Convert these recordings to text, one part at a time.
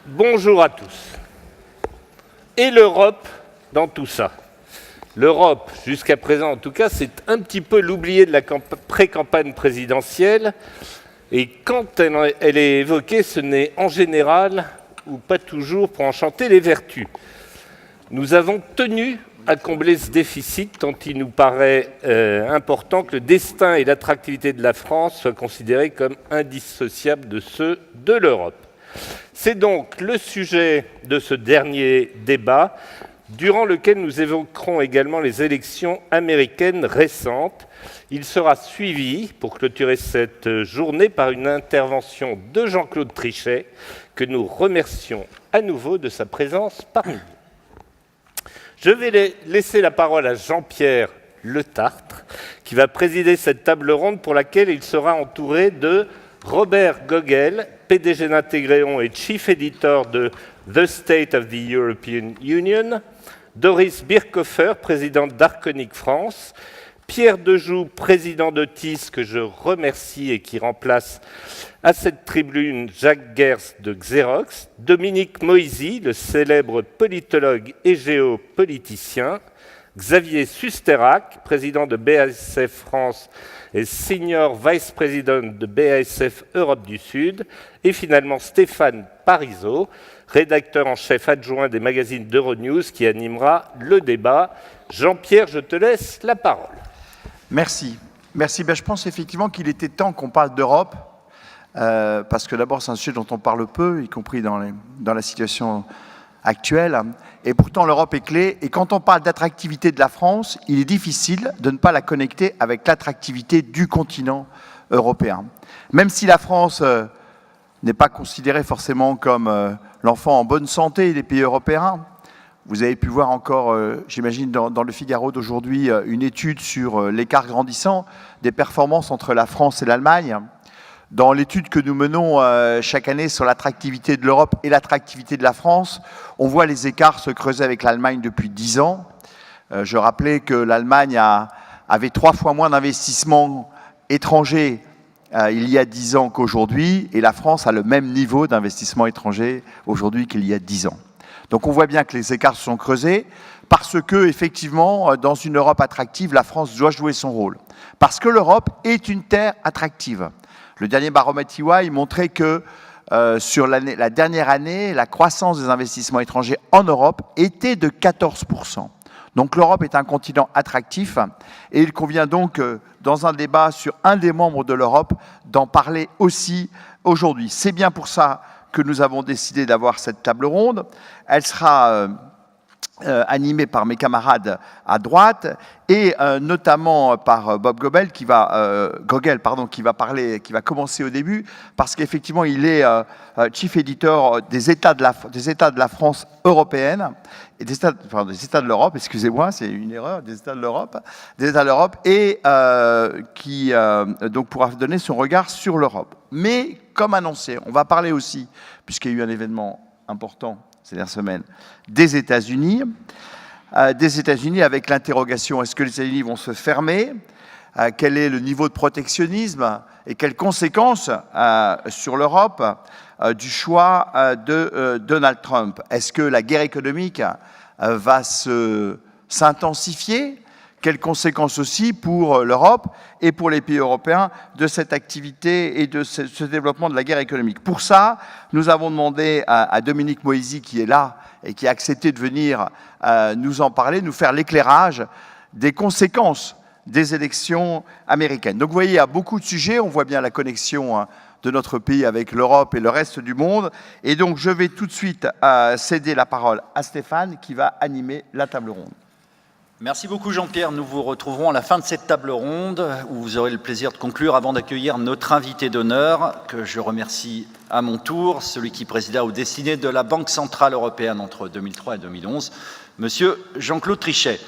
Bonjour à tous. Et l'Europe dans tout ça? L'Europe, jusqu'à présent en tout cas, c'est un petit peu l'oublié de la pré-campagne présidentielle. Et quand elle est évoquée, ce n'est en général, ou pas toujours, pour en chanter les vertus. Nous avons tenu à combler ce déficit tant il nous paraît important que le destin et l'attractivité de la France soient considérés comme indissociables de ceux de l'Europe. C'est donc le sujet de ce dernier débat, durant lequel nous évoquerons également les élections américaines récentes. Il sera suivi, pour clôturer cette journée, par une intervention de Jean-Claude Trichet, que nous remercions à nouveau de sa présence parmi nous. Je vais laisser la parole à Jean-Pierre Le Tartre, qui va présider cette table ronde pour laquelle il sera entouré de Robert Gogel, PDG d'Integréon et Chief Editor de The State of the European Union, Doris Birkhofer, présidente d'Arconic France, Pierre Dejoux, président de TIS, que je remercie et qui remplace à cette tribune Jacques Gers de Xerox, Dominique Moisy, le célèbre politologue et géopoliticien, Xavier Susterac, président de BASF France et senior vice-président de BASF Europe du Sud, et finalement Stéphane Parisot, rédacteur en chef adjoint des magazines d'Euronews, qui animera le débat. Jean-Pierre, je te laisse la parole. Merci. Merci. Je pense effectivement qu'il était temps qu'on parle d'Europe, parce que d'abord, c'est un sujet dont on parle peu, y compris dans la situation actuelle. Et pourtant, l'Europe est clé. Et quand on parle d'attractivité de la France, il est difficile de ne pas la connecter avec l'attractivité du continent européen. Même si la France n'est pas considérée forcément comme l'enfant en bonne santé des pays européens. Vous avez pu voir encore, j'imagine, dans le Figaro d'aujourd'hui, une étude sur l'écart grandissant des performances entre la France et l'Allemagne. Dans l'étude que nous menons chaque année sur l'attractivité de l'Europe et l'attractivité de la France, on voit les écarts se creuser avec l'Allemagne depuis 10 ans. Je rappelais que l'Allemagne avait 3 fois moins d'investissements étrangers il y a 10 ans qu'aujourd'hui, et la France a le même niveau d'investissement étranger aujourd'hui qu'il y a 10 ans. Donc on voit bien que les écarts se sont creusés, parce que, effectivement, dans une Europe attractive, la France doit jouer son rôle. Parce que l'Europe est une terre attractive. Le dernier baromètre EY montrait que sur la dernière année, la croissance des investissements étrangers en Europe était de 14%. Donc l'Europe est un continent attractif et il convient donc, dans un débat sur un des membres de l'Europe, d'en parler aussi aujourd'hui. C'est bien pour ça que nous avons décidé d'avoir cette table ronde. Elle sera animée par mes camarades à droite et notamment par Bob Gogel qui va commencer au début parce qu'effectivement il est chief editor des États de la France européenne et des États de l'Europe, excusez-moi, c'est une erreur, des États de l'Europe, et qui donc pourra donner son regard sur l'Europe. Mais comme annoncé, on va parler aussi, puisqu'il y a eu un événement important ces dernières semaines, des États-Unis avec l'interrogation, est-ce que les États-Unis vont se fermer? Quel est le niveau de protectionnisme et quelles conséquences sur l'Europe du choix de Donald Trump? Est-ce que la guerre économique va s'intensifier? Quelles conséquences aussi pour l'Europe et pour les pays européens de cette activité et de ce développement de la guerre économique. Pour ça, nous avons demandé à Dominique Moisy, qui est là et qui a accepté de venir nous en parler, nous faire l'éclairage des conséquences des élections américaines. Donc vous voyez, il y a beaucoup de sujets, on voit bien la connexion de notre pays avec l'Europe et le reste du monde. Et donc je vais tout de suite céder la parole à Stéphane qui va animer la table ronde. Merci beaucoup Jean-Pierre. Nous vous retrouverons à la fin de cette table ronde où vous aurez le plaisir de conclure avant d'accueillir notre invité d'honneur, que je remercie à mon tour, celui qui présida aux destinées de la Banque Centrale Européenne entre 2003 et 2011, Monsieur Jean-Claude Trichet.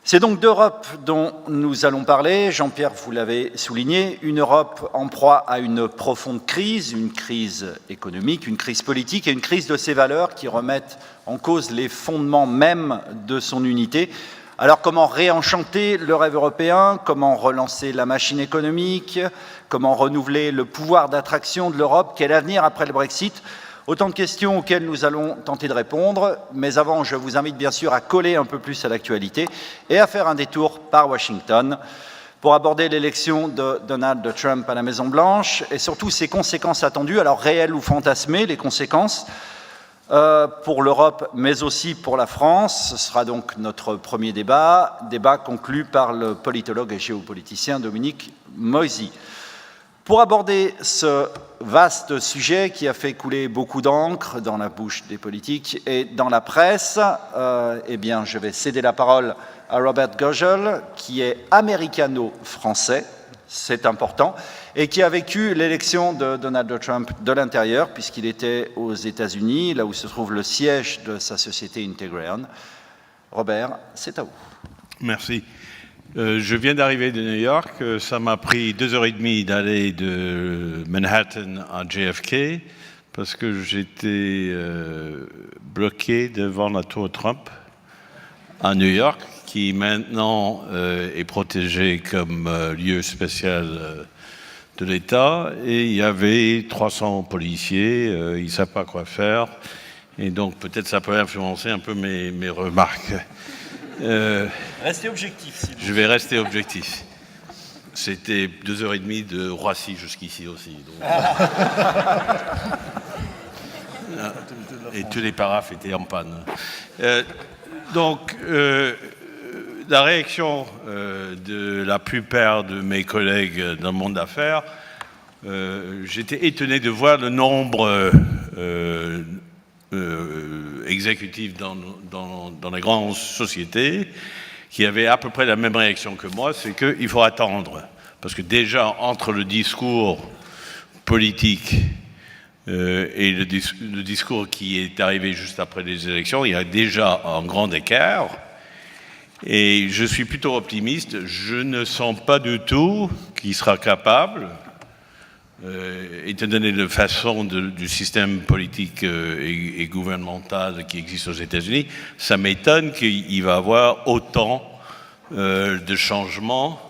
C'est donc d'Europe dont nous allons parler. Jean-Pierre, vous l'avez souligné, une Europe en proie à une profonde crise, une crise économique, une crise politique et une crise de ses valeurs qui remettent en cause les fondements même de son unité. Alors comment réenchanter le rêve européen? Comment relancer la machine économique? Comment renouveler le pouvoir d'attraction de l'Europe? Quel avenir après le Brexit? Autant de questions auxquelles nous allons tenter de répondre, mais avant, je vous invite bien sûr à coller un peu plus à l'actualité et à faire un détour par Washington pour aborder l'élection de Donald Trump à la Maison-Blanche et surtout ses conséquences attendues, alors réelles ou fantasmées, les conséquences pour l'Europe, mais aussi pour la France. Ce sera donc notre premier débat conclu par le politologue et géopoliticien Dominique Moisy. Pour aborder ce vaste sujet qui a fait couler beaucoup d'encre dans la bouche des politiques et dans la presse, eh bien, je vais céder la parole à Robert Gogol, qui est américano-français, c'est important, et qui a vécu l'élection de Donald Trump de l'intérieur, puisqu'il était aux États-Unis, là où se trouve le siège de sa société Integrion. Robert, c'est à vous. Merci. Je viens d'arriver de New York. Ça m'a pris 2h30 d'aller de Manhattan à JFK parce que j'étais bloqué devant la tour Trump à New York, qui maintenant est protégée comme lieu spécial de l'État. Et il y avait 300 policiers, ils ne savent pas quoi faire. Et donc peut-être ça peut influencer un peu mes remarques. Restez objectif. Je vais rester objectif. C'était 2h30 de Roissy jusqu'ici aussi. Donc. Et tous les paraphes étaient en panne. La réaction de la plupart de mes collègues dans le monde d'affaires, j'étais étonné de voir le nombre exécutifs dans les grandes sociétés qui avaient à peu près la même réaction que moi, c'est qu'il faut attendre. Parce que déjà, entre le discours politique et le discours qui est arrivé juste après les élections, il y a déjà un grand écart. Et je suis plutôt optimiste. Je ne sens pas du tout qu'il sera capable, étant donné la façon du système politique et gouvernemental qui existe aux États-Unis, ça m'étonne qu'il va y avoir autant de changements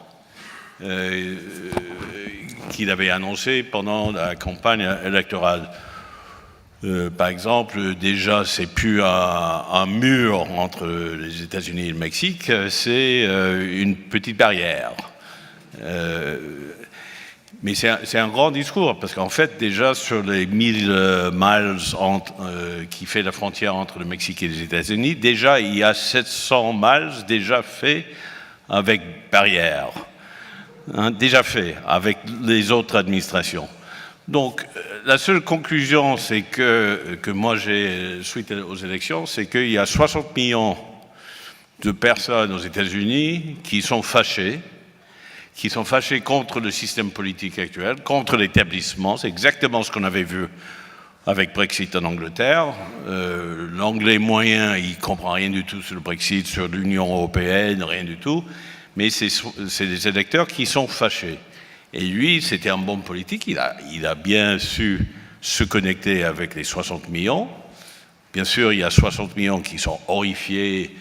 qu'il avait annoncé pendant la campagne électorale. Par exemple, déjà, c'est plus un mur entre les États-Unis et le Mexique, c'est une petite barrière. Mais c'est un grand discours, parce qu'en fait, déjà, sur les 1000 miles qui fait la frontière entre le Mexique et les États-Unis, déjà, il y a 700 miles déjà faits avec barrière, déjà fait avec les autres administrations. Donc, la seule conclusion, c'est que moi j'ai, suite aux élections, c'est qu'il y a 60 millions de personnes aux États-Unis qui sont fâchées contre le système politique actuel, contre l'établissement. C'est exactement ce qu'on avait vu avec Brexit en Angleterre. L'anglais moyen, il ne comprend rien du tout sur le Brexit, sur l'Union européenne, rien du tout. Mais c'est des électeurs qui sont fâchés. Et lui, c'était un bon politique. Il a bien su se connecter avec les 60 millions. Bien sûr, il y a 60 millions qui sont horrifiés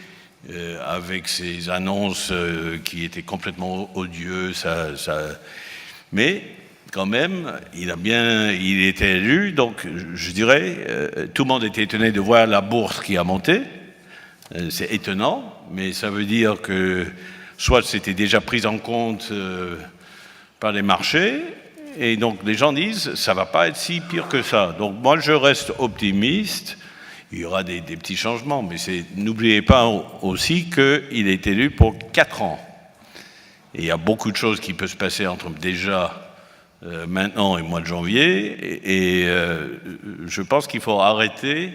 avec ces annonces qui étaient complètement odieuses. Mais quand même, il était élu. Donc, je dirais, tout le monde était étonné de voir la bourse qui a monté. C'est étonnant, mais ça veut dire que soit c'était déjà pris en compte par les marchés, et donc les gens disent ça va pas être si pire que ça. Donc moi je reste optimiste. Il y aura des petits changements, mais n'oubliez pas aussi qu'il est élu pour 4 ans. Et il y a beaucoup de choses qui peuvent se passer entre déjà maintenant et le mois de janvier, et je pense qu'il faut arrêter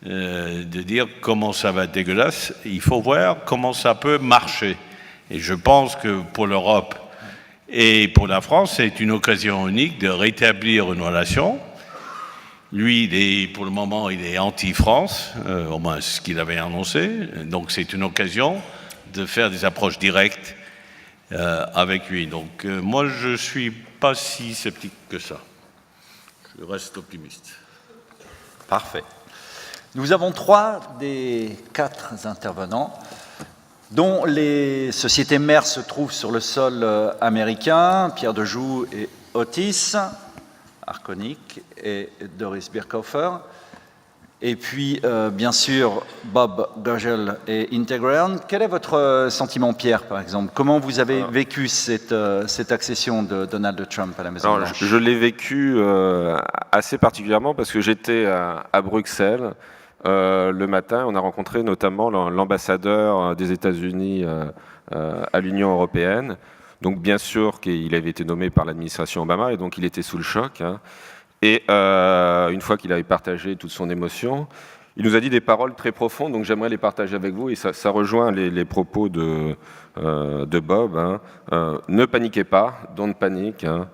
de dire comment ça va être dégueulasse. Il faut voir comment ça peut marcher. Et je pense que pour l'Europe et pour la France, c'est une occasion unique de rétablir une relation. Lui, pour le moment, il est anti-France, au moins ce qu'il avait annoncé. Donc c'est une occasion de faire des approches directes avec lui. Donc moi, je ne suis pas si sceptique que ça. Je reste optimiste. Parfait. Nous avons 3 des 4 intervenants dont les sociétés mères se trouvent sur le sol américain, Pierre de Joux et Otis, Arconic et Doris Birkhofer. Et puis, bien sûr, Bob Gogel et Integron. Quel est votre sentiment, Pierre, par exemple? Comment vous avez vécu cette accession de Donald Trump à la Maison-Blanche? Je l'ai vécu assez particulièrement parce que j'étais à Bruxelles le matin. On a rencontré notamment l'ambassadeur des États-Unis à l'Union européenne. Donc, bien sûr qu'il avait été nommé par l'administration Obama et donc il était sous le choc. Hein. Et une fois qu'il avait partagé toute son émotion, il nous a dit des paroles très profondes, donc j'aimerais les partager avec vous, et ça rejoint les propos de Bob. Hein. Ne paniquez pas, don't panic. Hein.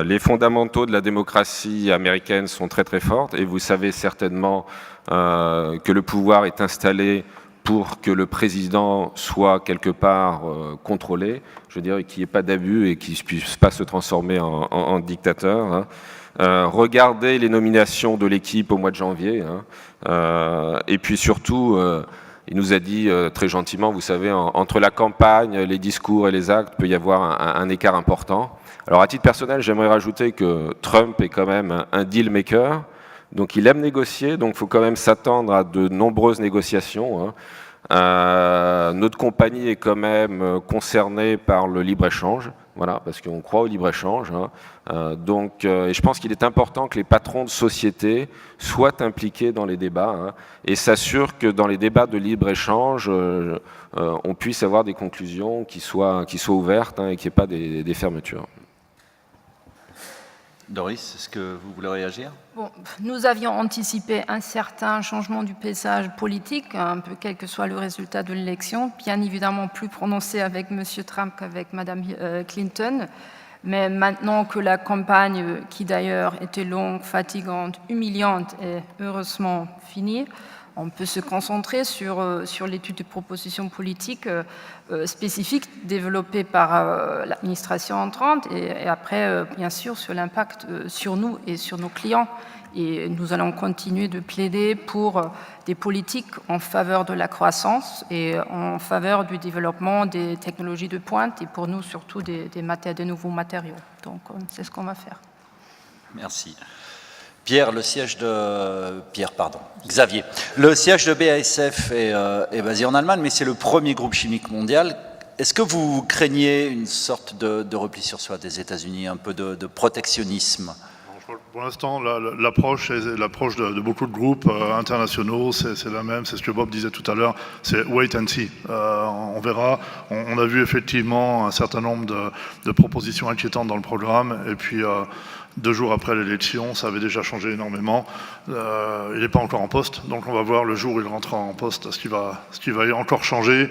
Les fondamentaux de la démocratie américaine sont très très fortes, et vous savez certainement que le pouvoir est installé pour que le président soit quelque part contrôlé, je veux dire, qu'il n'y ait pas d'abus et qu'il ne puisse pas se transformer en dictateur. Hein. Regardez les nominations de l'équipe au mois de janvier. Hein. Et puis surtout, il nous a dit très gentiment, vous savez, entre la campagne, les discours et les actes, il peut y avoir un écart important. Alors à titre personnel, j'aimerais rajouter que Trump est quand même un deal maker, donc il aime négocier, donc il faut quand même s'attendre à de nombreuses négociations. Hein. Notre compagnie est quand même concernée par le libre-échange, voilà, parce qu'on croit au libre-échange. Hein. Et je pense qu'il est important que les patrons de société soient impliqués dans les débats hein, et s'assurent que dans les débats de libre-échange, on puisse avoir des conclusions qui soient ouvertes hein, et qu'il n'y ait pas des fermetures. Doris, est-ce que vous voulez réagir? Bon, nous avions anticipé un certain changement du paysage politique, un peu quel que soit le résultat de l'élection, bien évidemment plus prononcé avec M. Trump qu'avec Mme Clinton. Mais maintenant que la campagne, qui d'ailleurs était longue, fatigante, humiliante, est heureusement finie, on peut se concentrer sur l'étude de propositions politiques spécifiques développées par l'administration entrante et après, bien sûr, sur l'impact sur nous et sur nos clients. Et nous allons continuer de plaider pour des politiques en faveur de la croissance et en faveur du développement des technologies de pointe et pour nous, surtout, des nouveaux matériaux. Donc, c'est ce qu'on va faire. Merci. Xavier, le siège de BASF est basé en Allemagne, mais c'est le premier groupe chimique mondial. Est-ce que vous craignez une sorte de repli sur soi des États-Unis, un peu de protectionnisme? Pour l'instant, l'approche de beaucoup de groupes internationaux, c'est la même, c'est ce que Bob disait tout à l'heure, c'est wait and see. On verra, on a vu effectivement un certain nombre de propositions inquiétantes dans le programme, et puis 2 jours après l'élection, ça avait déjà changé énormément. Il n'est pas encore en poste, donc on va voir le jour où il rentrera en poste ce qui va encore changer.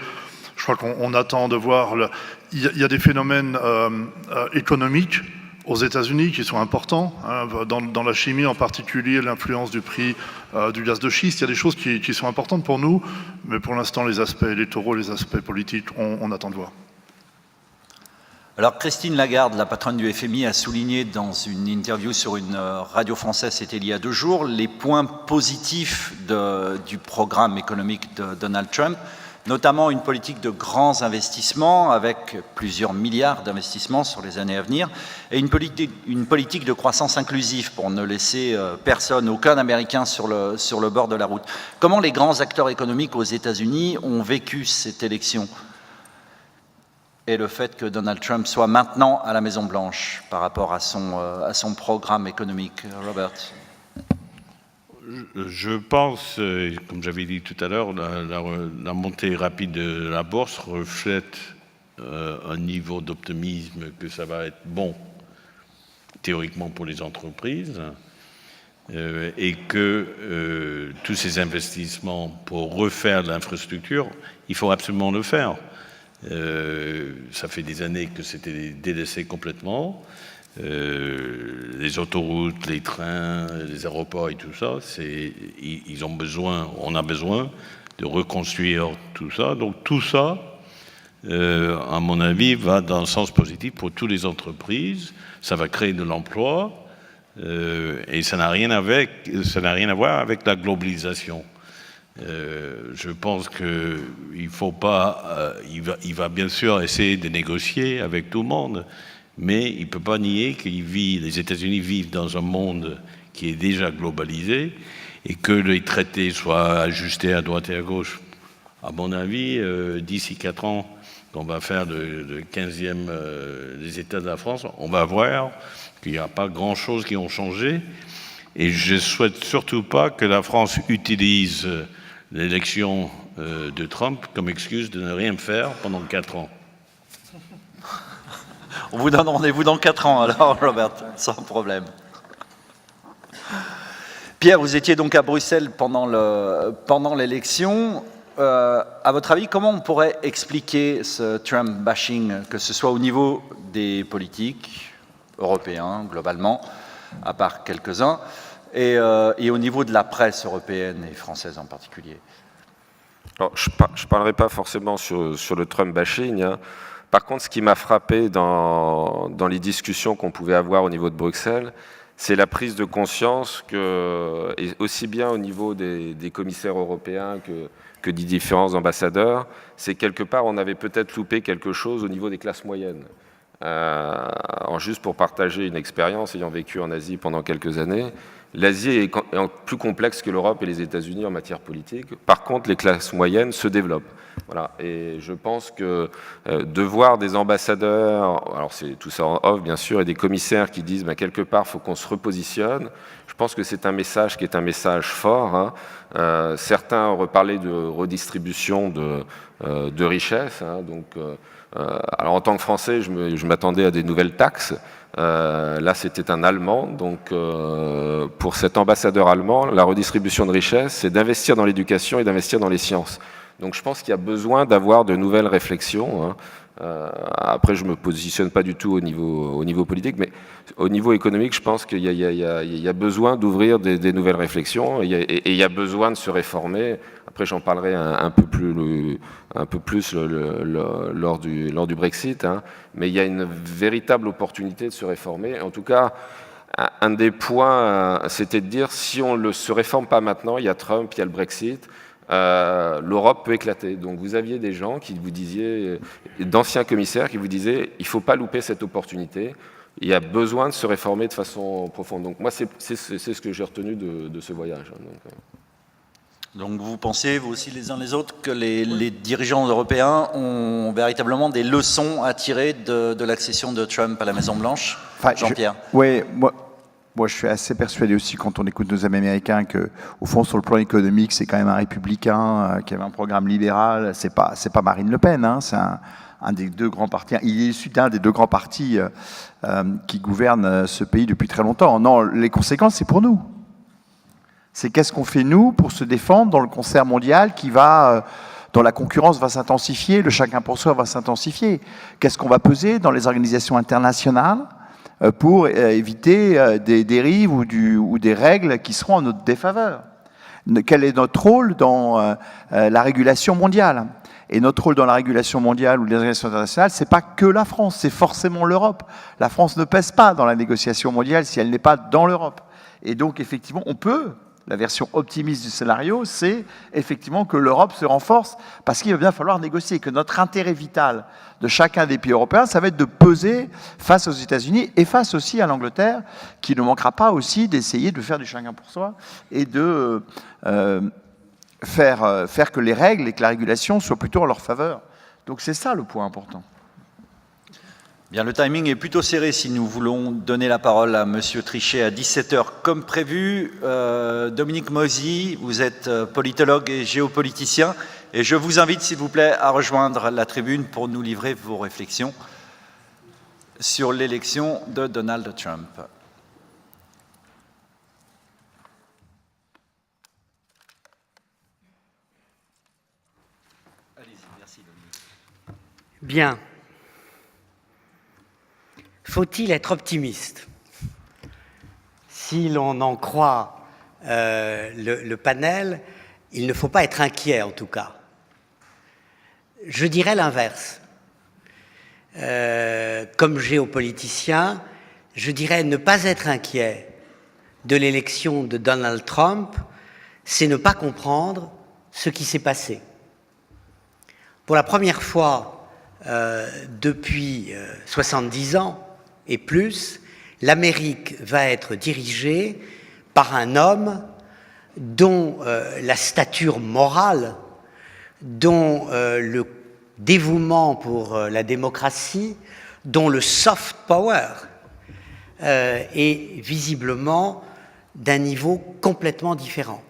Je crois qu'on attend de voir. Il y a des phénomènes économiques aux États-Unis qui sont importants. Hein, dans la chimie en particulier, l'influence du prix du gaz de schiste, il y a des choses qui sont importantes pour nous, mais pour l'instant, les aspects électoraux, les aspects politiques, on attend de voir. Alors Christine Lagarde, la patronne du FMI, a souligné dans une interview sur une radio française, c'était il y a 2 jours, les points positifs du programme économique de Donald Trump, notamment une politique de grands investissements avec plusieurs milliards d'investissements sur les années à venir et une politique de croissance inclusive pour ne laisser personne, aucun Américain sur le bord de la route. Comment les grands acteurs économiques aux États-Unis ont vécu cette élection et le fait que Donald Trump soit maintenant à la Maison-Blanche par rapport à son programme économique? Robert? Je pense, comme j'avais dit tout à l'heure, la montée rapide de la bourse reflète un niveau d'optimisme que ça va être bon, théoriquement pour les entreprises, et que tous ces investissements pour refaire l'infrastructure, il faut absolument le faire. Ça fait des années que c'était délaissé complètement. Les autoroutes, les trains, les aéroports et tout ça, on a besoin de reconstruire tout ça. Donc tout ça, à mon avis, va dans le sens positif pour toutes les entreprises. Ça va créer de l'emploi et ça n'a rien à voir avec la globalisation. Je pense qu'il faut pas. Il va bien sûr essayer de négocier avec tout le monde, mais il ne peut pas nier que les États-Unis vivent dans un monde qui est déjà globalisé et que les traités soient ajustés à droite et à gauche. À mon avis, d'ici 4 ans, qu'on va faire le 15e des États de la France, on va voir qu'il n'y a pas grand-chose qui ont changé. Et je ne souhaite surtout pas que la France utilise l'élection de Trump comme excuse de ne rien faire pendant 4 ans. On vous donne rendez-vous dans 4 ans, alors, Robert, sans problème. Pierre, vous étiez donc à Bruxelles pendant l'élection. À votre avis, comment on pourrait expliquer ce Trump bashing, que ce soit au niveau des politiques européens, globalement, à part quelques-uns, et au niveau de la presse européenne et française en particulier? Alors, je ne parlerai pas forcément sur le Trump bashing. Hein. Par contre, ce qui m'a frappé dans les discussions qu'on pouvait avoir au niveau de Bruxelles, c'est la prise de conscience que, et aussi bien au niveau des commissaires européens que des différents ambassadeurs, c'est quelque part, on avait peut-être loupé quelque chose au niveau des classes moyennes. Juste pour partager une expérience, ayant vécu en Asie pendant quelques années, l'Asie est plus complexe que l'Europe et les États-Unis en matière politique. Par contre, les classes moyennes se développent. Voilà. Et je pense que de voir des ambassadeurs, alors c'est tout ça en off bien sûr, et des commissaires qui disent quelque part, il faut qu'on se repositionne, je pense que c'est un message qui est un message fort. Hein. Certains ont reparlé de redistribution de richesses. Hein. Alors en tant que Français, je m'attendais à des nouvelles taxes. Là, c'était un Allemand. Donc, pour cet ambassadeur allemand, la redistribution de richesses, c'est d'investir dans l'éducation et d'investir dans les sciences. Donc, je pense qu'il y a besoin d'avoir de nouvelles réflexions. Hein. Après, je ne me positionne pas du tout au niveau politique, mais au niveau économique, je pense qu'il y a besoin d'ouvrir des nouvelles réflexions et il y a besoin de se réformer. Après, j'en parlerai un peu plus lors du Brexit, hein. Mais il y a une véritable opportunité de se réformer. En tout cas, un des points, c'était de dire, si on ne se réforme pas maintenant, il y a Trump, il y a le Brexit, l'Europe peut éclater. Donc vous aviez des gens qui vous disaient, d'anciens commissaires qui vous disaient, il ne faut pas louper cette opportunité, il y a besoin de se réformer de façon profonde. Donc moi, c'est ce que j'ai retenu de ce voyage. Donc vous pensez, vous aussi les uns les autres, que les dirigeants européens ont véritablement des leçons à tirer de l'accession de Trump à la Maison-Blanche? Jean-Pierre? Oui, moi je suis assez persuadé aussi quand on écoute nos amis américains qu'au fond sur le plan économique c'est quand même un républicain qui avait un programme libéral, c'est pas Marine Le Pen, hein, c'est un des deux grands partis, il est issu d'un des deux grands partis qui gouvernent ce pays depuis très longtemps. Non, les conséquences c'est pour nous. C'est qu'est-ce qu'on fait nous pour se défendre dans le concert mondial dont la concurrence va s'intensifier, le chacun pour soi va s'intensifier. Qu'est-ce qu'on va peser dans les organisations internationales pour éviter des dérives ou des règles qui seront en notre défaveur? Quel est notre rôle dans la régulation mondiale? Et notre rôle dans la régulation mondiale ou les organisations internationales, c'est pas que la France, c'est forcément l'Europe. La France ne pèse pas dans la négociation mondiale si elle n'est pas dans l'Europe. Et donc, effectivement, la version optimiste du scénario, c'est effectivement que l'Europe se renforce parce qu'il va bien falloir négocier, que notre intérêt vital de chacun des pays européens, ça va être de peser face aux États-Unis et face aussi à l'Angleterre, qui ne manquera pas aussi d'essayer de faire du chacun pour soi et de faire que les règles et que la régulation soient plutôt en leur faveur. Donc c'est ça le point important. Bien, le timing est plutôt serré si nous voulons donner la parole à Monsieur Trichet à 17h comme prévu. Dominique Moisy, vous êtes politologue et géopoliticien et je vous invite s'il vous plaît à rejoindre la tribune pour nous livrer vos réflexions sur l'élection de Donald Trump. Allez-y, merci Dominique. Bien. Faut-il être optimiste? Si l'on en croit le panel, il ne faut pas être inquiet en tout cas. Je dirais l'inverse. Comme géopoliticien, je dirais ne pas être inquiet de l'élection de Donald Trump, c'est ne pas comprendre ce qui s'est passé. Pour la première fois depuis 70 ans et plus, l'Amérique va être dirigée par un homme dont la stature morale, dont le dévouement pour la démocratie, dont le soft power est visiblement d'un niveau complètement différent.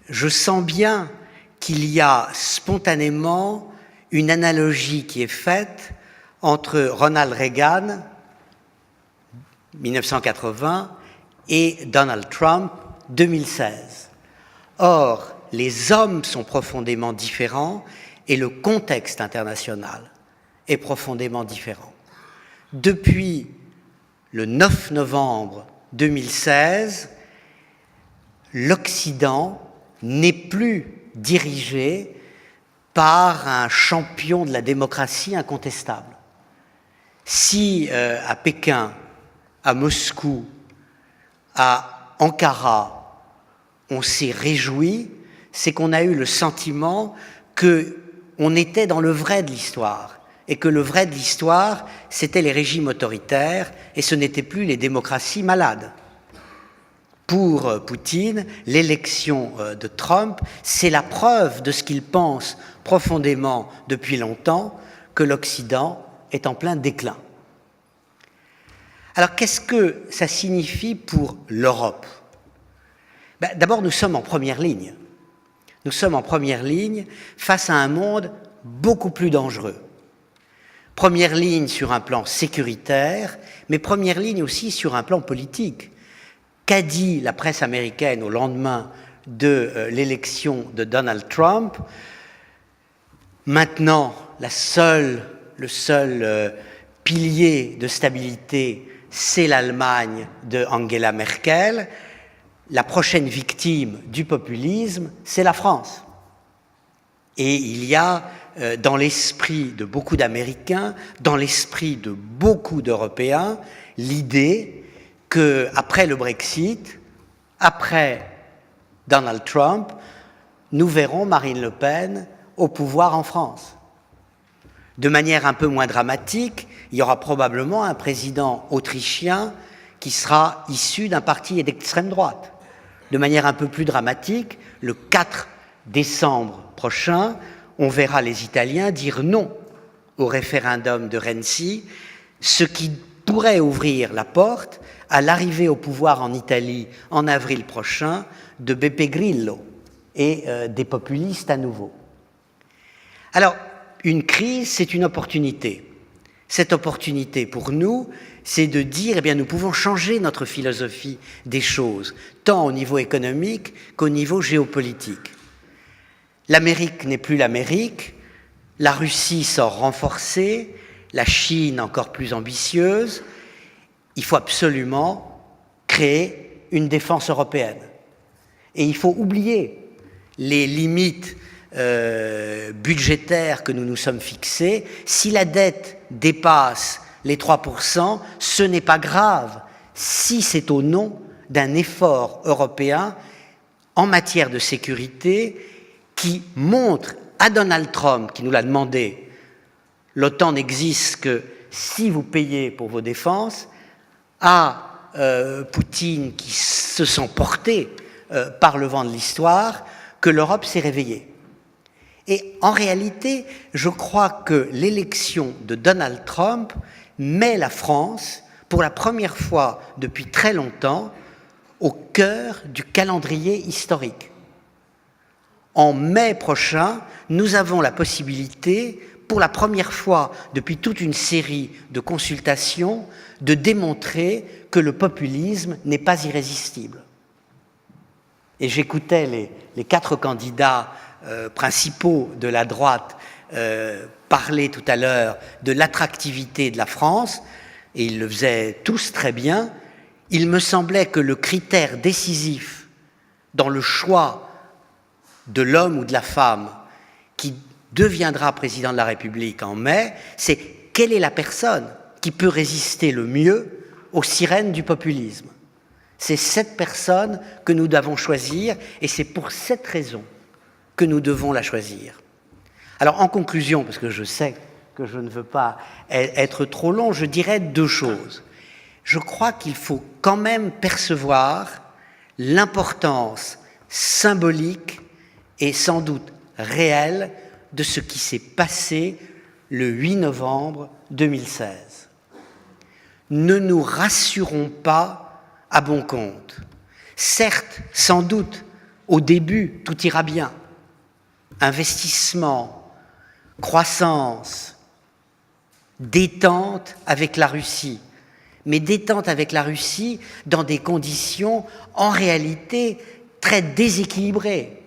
Je sens bien qu'il y a spontanément une analogie qui est faite entre Ronald Reagan, 1980, et Donald Trump, 2016. Or, les hommes sont profondément différents et le contexte international est profondément différent. Depuis le 9 novembre 2016, l'Occident n'est plus dirigé par un champion de la démocratie incontestable. Si à Pékin, à Moscou, à Ankara, on s'est réjoui, c'est qu'on a eu le sentiment qu'on était dans le vrai de l'histoire, et que le vrai de l'histoire, c'était les régimes autoritaires, et ce n'étaient plus les démocraties malades. Pour Poutine, l'élection de Trump, c'est la preuve de ce qu'il pense profondément depuis longtemps, que l'Occident est en plein déclin. Alors, qu'est-ce que ça signifie pour l'Europe ? D'abord, nous sommes en première ligne. Nous sommes en première ligne face à un monde beaucoup plus dangereux. Première ligne sur un plan sécuritaire, mais première ligne aussi sur un plan politique. Qu'a dit la presse américaine au lendemain de l'élection de Donald Trump ? Maintenant, le seul pilier de stabilité, c'est l'Allemagne de Angela Merkel. La prochaine victime du populisme, c'est la France. Et il y a dans l'esprit de beaucoup d'Américains, dans l'esprit de beaucoup d'Européens, l'idée qu'après le Brexit, après Donald Trump, nous verrons Marine Le Pen au pouvoir en France. De manière un peu moins dramatique, il y aura probablement un président autrichien qui sera issu d'un parti d'extrême droite. De manière un peu plus dramatique, le 4 décembre prochain, on verra les Italiens dire non au référendum de Renzi, ce qui pourrait ouvrir la porte à l'arrivée au pouvoir en Italie en avril prochain de Beppe Grillo et des populistes à nouveau. Alors, une crise, c'est une opportunité. Cette opportunité pour nous, c'est de dire, eh bien, nous pouvons changer notre philosophie des choses, tant au niveau économique qu'au niveau géopolitique. L'Amérique n'est plus l'Amérique, la Russie sort renforcée, la Chine encore plus ambitieuse. Il faut absolument créer une défense européenne. Et il faut oublier les limites budgétaires que nous nous sommes fixées. Si la dette dépasse les 3%, ce n'est pas grave si c'est au nom d'un effort européen en matière de sécurité qui montre à Donald Trump, qui nous l'a demandé, l'OTAN n'existe que si vous payez pour vos défenses, à Poutine qui se sent porté par le vent de l'histoire, que l'Europe s'est réveillée. Et en réalité, je crois que l'élection de Donald Trump met la France, pour la première fois depuis très longtemps, au cœur du calendrier historique. En mai prochain, nous avons la possibilité, pour la première fois depuis toute une série de consultations, de démontrer que le populisme n'est pas irrésistible. Et j'écoutais les 4 candidats principaux de la droite parler tout à l'heure de l'attractivité de la France, et ils le faisaient tous très bien. Il me semblait que le critère décisif dans le choix de l'homme ou de la femme qui deviendra président de la République en mai, c'est quelle est la personne qui peut résister le mieux aux sirènes du populisme. C'est cette personne que nous devons choisir, et c'est pour cette raison que nous devons la choisir. Alors, en conclusion, parce que je sais que je ne veux pas être trop long, je dirais deux choses. Je crois qu'il faut quand même percevoir l'importance symbolique et sans doute réelle de ce qui s'est passé le 8 novembre 2016. Ne nous rassurons pas à bon compte. Certes, sans doute, au début, tout ira bien. Investissement, croissance, détente avec la Russie. Mais détente avec la Russie dans des conditions, en réalité, très déséquilibrées.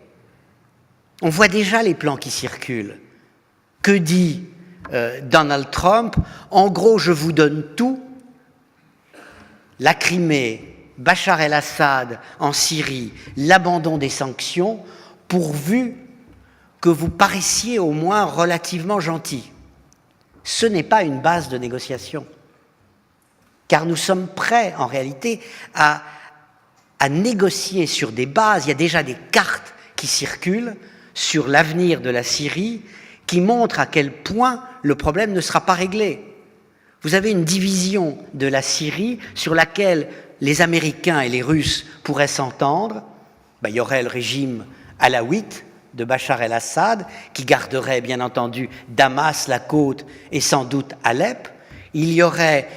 On voit déjà les plans qui circulent. Que dit Donald Trump? En gros, je vous donne tout. La Crimée, Bachar el-Assad en Syrie, l'abandon des sanctions, pourvu que vous paraissiez au moins relativement gentil. Ce n'est pas une base de négociation. Car nous sommes prêts, en réalité, à négocier sur des bases. Il y a déjà des cartes qui circulent sur l'avenir de la Syrie qui montrent à quel point le problème ne sera pas réglé. Vous avez une division de la Syrie sur laquelle les Américains et les Russes pourraient s'entendre. Il y aurait le régime alaouite de Bachar el-Assad qui garderait, bien entendu, Damas, la côte et sans doute Alep. Il y aurait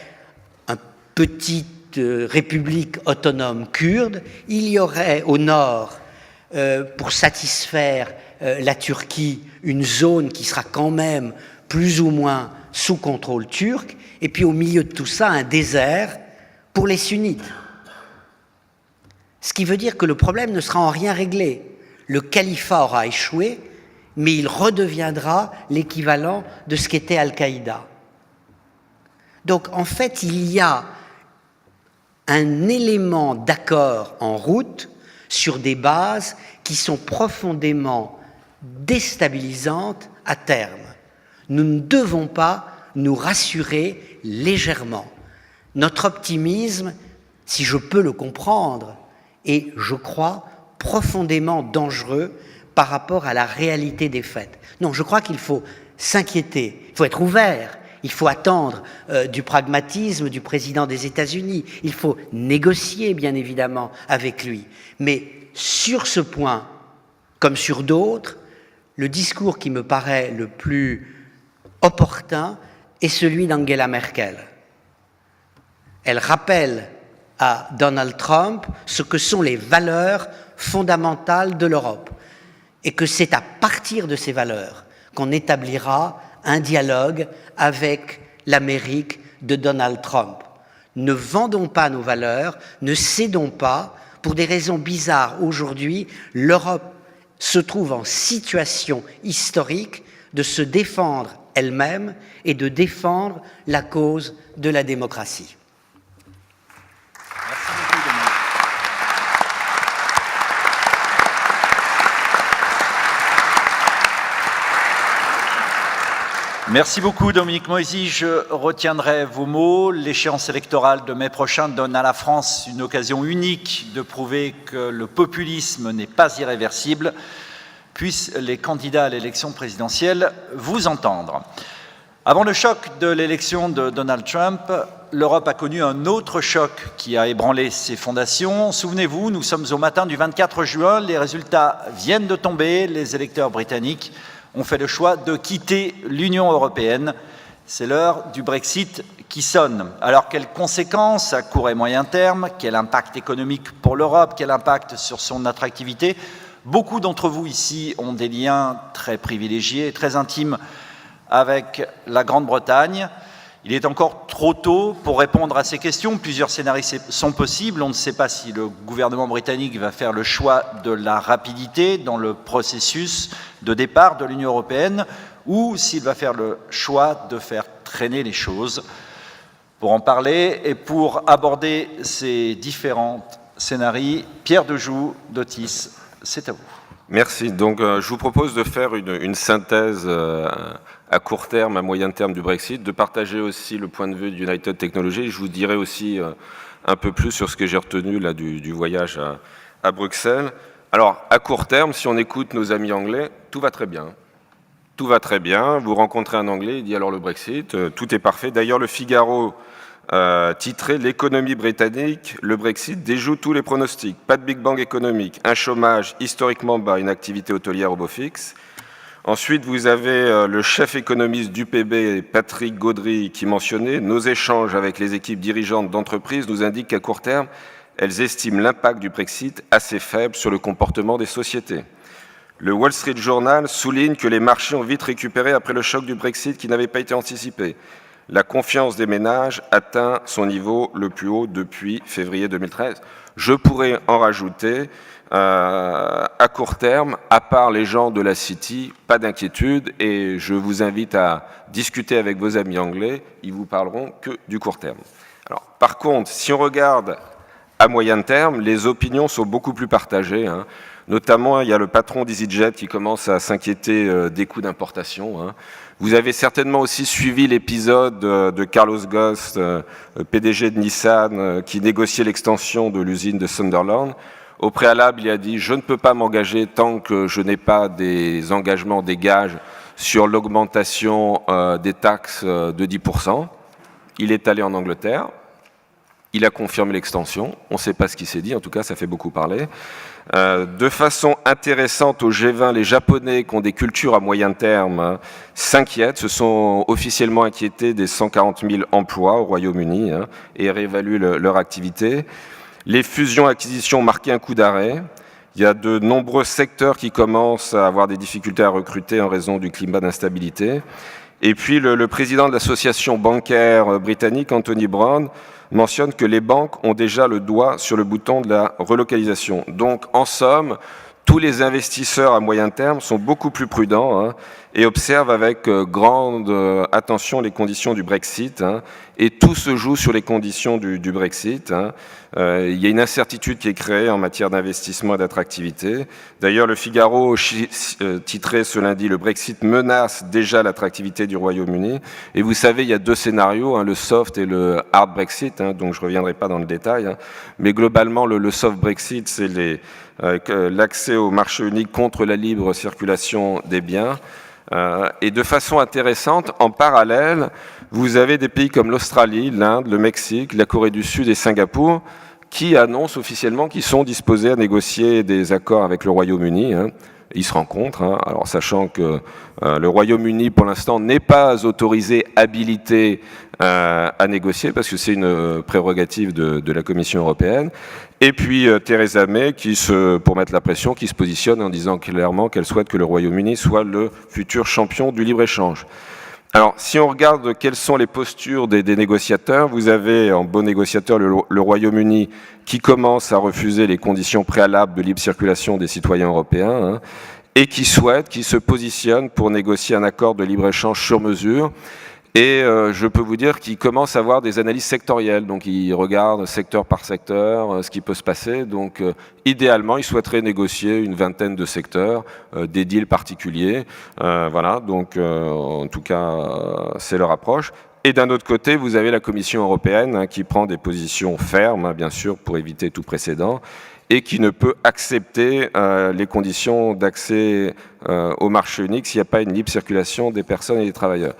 une petite république autonome kurde. Il y aurait au nord, pour satisfaire la Turquie, une zone qui sera quand même plus ou moins sous contrôle turc. Et puis au milieu de tout ça, un désert pour les sunnites. Ce qui veut dire que le problème ne sera en rien réglé. Le califat aura échoué, mais il redeviendra l'équivalent de ce qu'était Al-Qaïda. Donc en fait, il y a un élément d'accord en route sur des bases qui sont profondément déstabilisantes à terme. Nous ne devons pas nous rassurer légèrement. Notre optimisme, si je peux le comprendre, est, je crois, profondément dangereux par rapport à la réalité des faits. Non, je crois qu'il faut s'inquiéter, il faut être ouvert, il faut attendre du pragmatisme du président des États-Unis, il faut négocier, bien évidemment, avec lui. Mais sur ce point, comme sur d'autres, le discours qui me paraît le plus opportun est celui d'Angela Merkel. Elle rappelle à Donald Trump ce que sont les valeurs fondamentales de l'Europe et que c'est à partir de ces valeurs qu'on établira un dialogue avec l'Amérique de Donald Trump. Ne vendons pas nos valeurs, ne cédons pas. Pour des raisons bizarres, aujourd'hui, l'Europe se trouve en situation historique de se défendre elle-même et de défendre la cause de la démocratie. Merci beaucoup Dominique Moisy, je retiendrai vos mots. L'échéance électorale de mai prochain donne à la France une occasion unique de prouver que le populisme n'est pas irréversible. Puissent les candidats à l'élection présidentielle vous entendre. Avant le choc de l'élection de Donald Trump, l'Europe a connu un autre choc qui a ébranlé ses fondations. Souvenez-vous, nous sommes au matin du 24 juin, les résultats viennent de tomber, les électeurs britanniques ont fait le choix de quitter l'Union européenne. C'est l'heure du Brexit qui sonne. Alors, quelles conséquences à court et moyen terme? Quel impact économique pour l'Europe? Quel impact sur son attractivité? Beaucoup d'entre vous ici ont des liens très privilégiés, très intimes avec la Grande-Bretagne. Il est encore trop tôt pour répondre à ces questions. Plusieurs scénarios sont possibles. On ne sait pas si le gouvernement britannique va faire le choix de la rapidité dans le processus de départ de l'Union européenne ou s'il va faire le choix de faire traîner les choses. Pour en parler et pour aborder ces différents scénarios, Pierre Dejoux d'Otis, c'est à vous. Merci. Donc, je vous propose de faire une synthèse à court terme, à moyen terme du Brexit, de partager aussi le point de vue d'United Technologies. Je vous dirai aussi un peu plus sur ce que j'ai retenu là, du voyage à Bruxelles. Alors, à court terme, si on écoute nos amis anglais, tout va très bien. Tout va très bien. Vous rencontrez un Anglais, il dit alors le Brexit, tout est parfait. D'ailleurs, le Figaro titrait « L'économie britannique, le Brexit déjoue tous les pronostics. Pas de Big Bang économique, un chômage historiquement bas, une activité hôtelière au beau fixe. » Ensuite, vous avez le chef économiste d'UPB, Patrick Gaudry, qui mentionnait « Nos échanges avec les équipes dirigeantes d'entreprises nous indiquent qu'à court terme, elles estiment l'impact du Brexit assez faible sur le comportement des sociétés. » Le Wall Street Journal souligne que les marchés ont vite récupéré après le choc du Brexit qui n'avait pas été anticipé. La confiance des ménages atteint son niveau le plus haut depuis février 2013. Je pourrais en rajouter, à court terme, à part les gens de la City, pas d'inquiétude, et je vous invite à discuter avec vos amis anglais, ils vous parleront que du court terme. Alors, par contre, si on regarde à moyen terme, les opinions sont beaucoup plus partagées, hein. Notamment, il y a le patron d'EasyJet qui commence à s'inquiéter des coûts d'importation, hein. Vous avez certainement aussi suivi l'épisode de Carlos Ghosn, PDG de Nissan, qui négociait l'extension de l'usine de Sunderland. Au préalable, il a dit « Je ne peux pas m'engager tant que je n'ai pas des engagements, des gages sur l'augmentation des taxes de 10%. » Il est allé en Angleterre. Il a confirmé l'extension. On ne sait pas ce qui s'est dit. En tout cas, ça fait beaucoup parler. De façon intéressante, au G20, les Japonais qui ont des cultures à moyen terme s'inquiètent, se sont officiellement inquiétés des 140 000 emplois au Royaume-Uni et réévaluent leur activité. Les fusions-acquisitions ont marqué un coup d'arrêt. Il y a de nombreux secteurs qui commencent à avoir des difficultés à recruter en raison du climat d'instabilité. Et puis le président de l'association bancaire britannique, Anthony Brown, mentionne que les banques ont déjà le doigt sur le bouton de la relocalisation. Donc, en somme, tous les investisseurs à moyen terme sont beaucoup plus prudents et observent avec grande attention les conditions du Brexit. Et tout se joue sur les conditions du Brexit. Il y a une incertitude qui est créée en matière d'investissement et d'attractivité. D'ailleurs, le Figaro titrait ce lundi « Le Brexit menace déjà l'attractivité du Royaume-Uni ». Et vous savez, il y a deux scénarios, le soft et le hard Brexit, donc je ne reviendrai pas dans le détail. Mais globalement, le soft Brexit, c'est l'accès au marché unique contre la libre circulation des biens. Et de façon intéressante, en parallèle, vous avez des pays comme l'Australie, l'Inde, le Mexique, la Corée du Sud et Singapour qui annoncent officiellement qu'ils sont disposés à négocier des accords avec le Royaume-Uni. Ils se rencontrent, alors sachant que le Royaume-Uni, pour l'instant, n'est pas autorisé, habilité à négocier, parce que c'est une prérogative de la Commission européenne. Et puis Theresa May, pour mettre la pression, qui se positionne en disant clairement qu'elle souhaite que le Royaume-Uni soit le futur champion du libre-échange. Alors, si on regarde quelles sont les postures des négociateurs, vous avez en bon négociateur le Royaume-Uni qui commence à refuser les conditions préalables de libre circulation des citoyens européens et qui se positionne pour négocier un accord de libre-échange sur mesure. Et je peux vous dire qu'ils commencent à avoir des analyses sectorielles, donc ils regardent secteur par secteur ce qui peut se passer. Donc idéalement, ils souhaiteraient négocier une vingtaine de secteurs, des deals particuliers. Voilà, donc en tout cas, c'est leur approche. Et d'un autre côté, vous avez la Commission européenne qui prend des positions fermes, bien sûr, pour éviter tout précédent, et qui ne peut accepter les conditions d'accès au marché unique s'il n'y a pas une libre circulation des personnes et des travailleurs.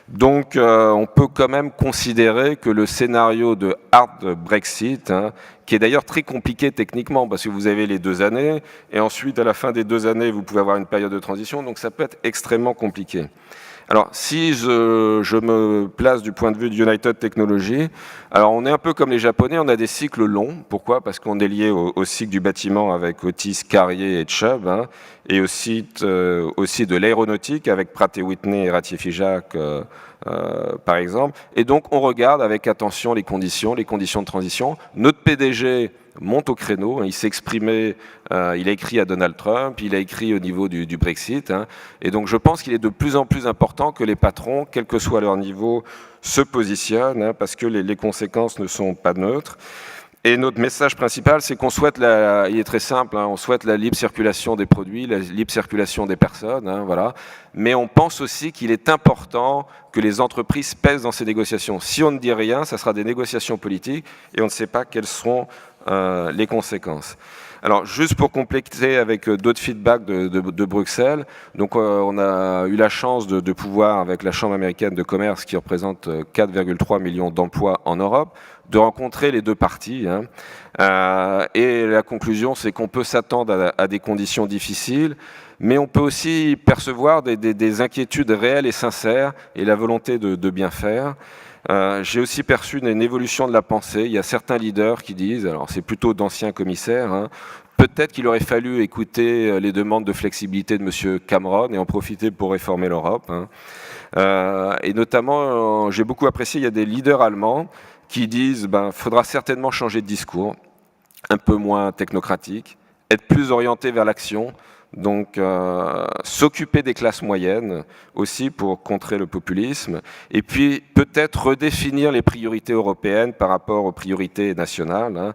Donc, on peut quand même considérer que le scénario de hard Brexit, qui est d'ailleurs très compliqué techniquement, parce que vous avez les 2 années, et ensuite, à la fin des 2 années, vous pouvez avoir une période de transition, donc ça peut être extrêmement compliqué. Alors, si je me place du point de vue de United Technologies, alors on est un peu comme les Japonais, on a des cycles longs. Pourquoi? Parce qu'on est lié au cycle du bâtiment avec Otis, Carrier et Chubb, et aussi de l'aéronautique avec Pratt & Whitney et RATIFIJAC, par exemple. Et donc, on regarde avec attention les conditions de transition. Notre PDG monte au créneau, il s'est exprimé, il a écrit à Donald Trump, il a écrit au niveau du Brexit, et donc je pense qu'il est de plus en plus important que les patrons, quel que soit leur niveau, se positionnent, parce que les conséquences ne sont pas neutres. Et notre message principal, c'est qu'on souhaite, il est très simple, on souhaite la libre circulation des produits, la libre circulation des personnes, voilà. Mais on pense aussi qu'il est important que les entreprises pèsent dans ces négociations. Si on ne dit rien, ça sera des négociations politiques et on ne sait pas quelles seront les conséquences. Alors, juste pour compléter avec d'autres feedbacks de Bruxelles, donc on a eu la chance de pouvoir, avec la Chambre américaine de commerce, qui représente 4,3 millions d'emplois en Europe, de rencontrer les deux parties. Hein. Et la conclusion, c'est qu'on peut s'attendre à des conditions difficiles, mais on peut aussi percevoir des inquiétudes réelles et sincères et la volonté de bien faire. J'ai aussi perçu une évolution de la pensée. Il y a certains leaders qui disent, alors c'est plutôt d'anciens commissaires, hein, peut-être qu'il aurait fallu écouter les demandes de flexibilité de M. Cameron et en profiter pour réformer l'Europe. Hein. Et notamment, j'ai beaucoup apprécié, il y a des leaders allemands qui disent faudra certainement changer de discours, un peu moins technocratique, être plus orienté vers l'action, donc s'occuper des classes moyennes aussi pour contrer le populisme, et puis peut-être redéfinir les priorités européennes par rapport aux priorités nationales, hein,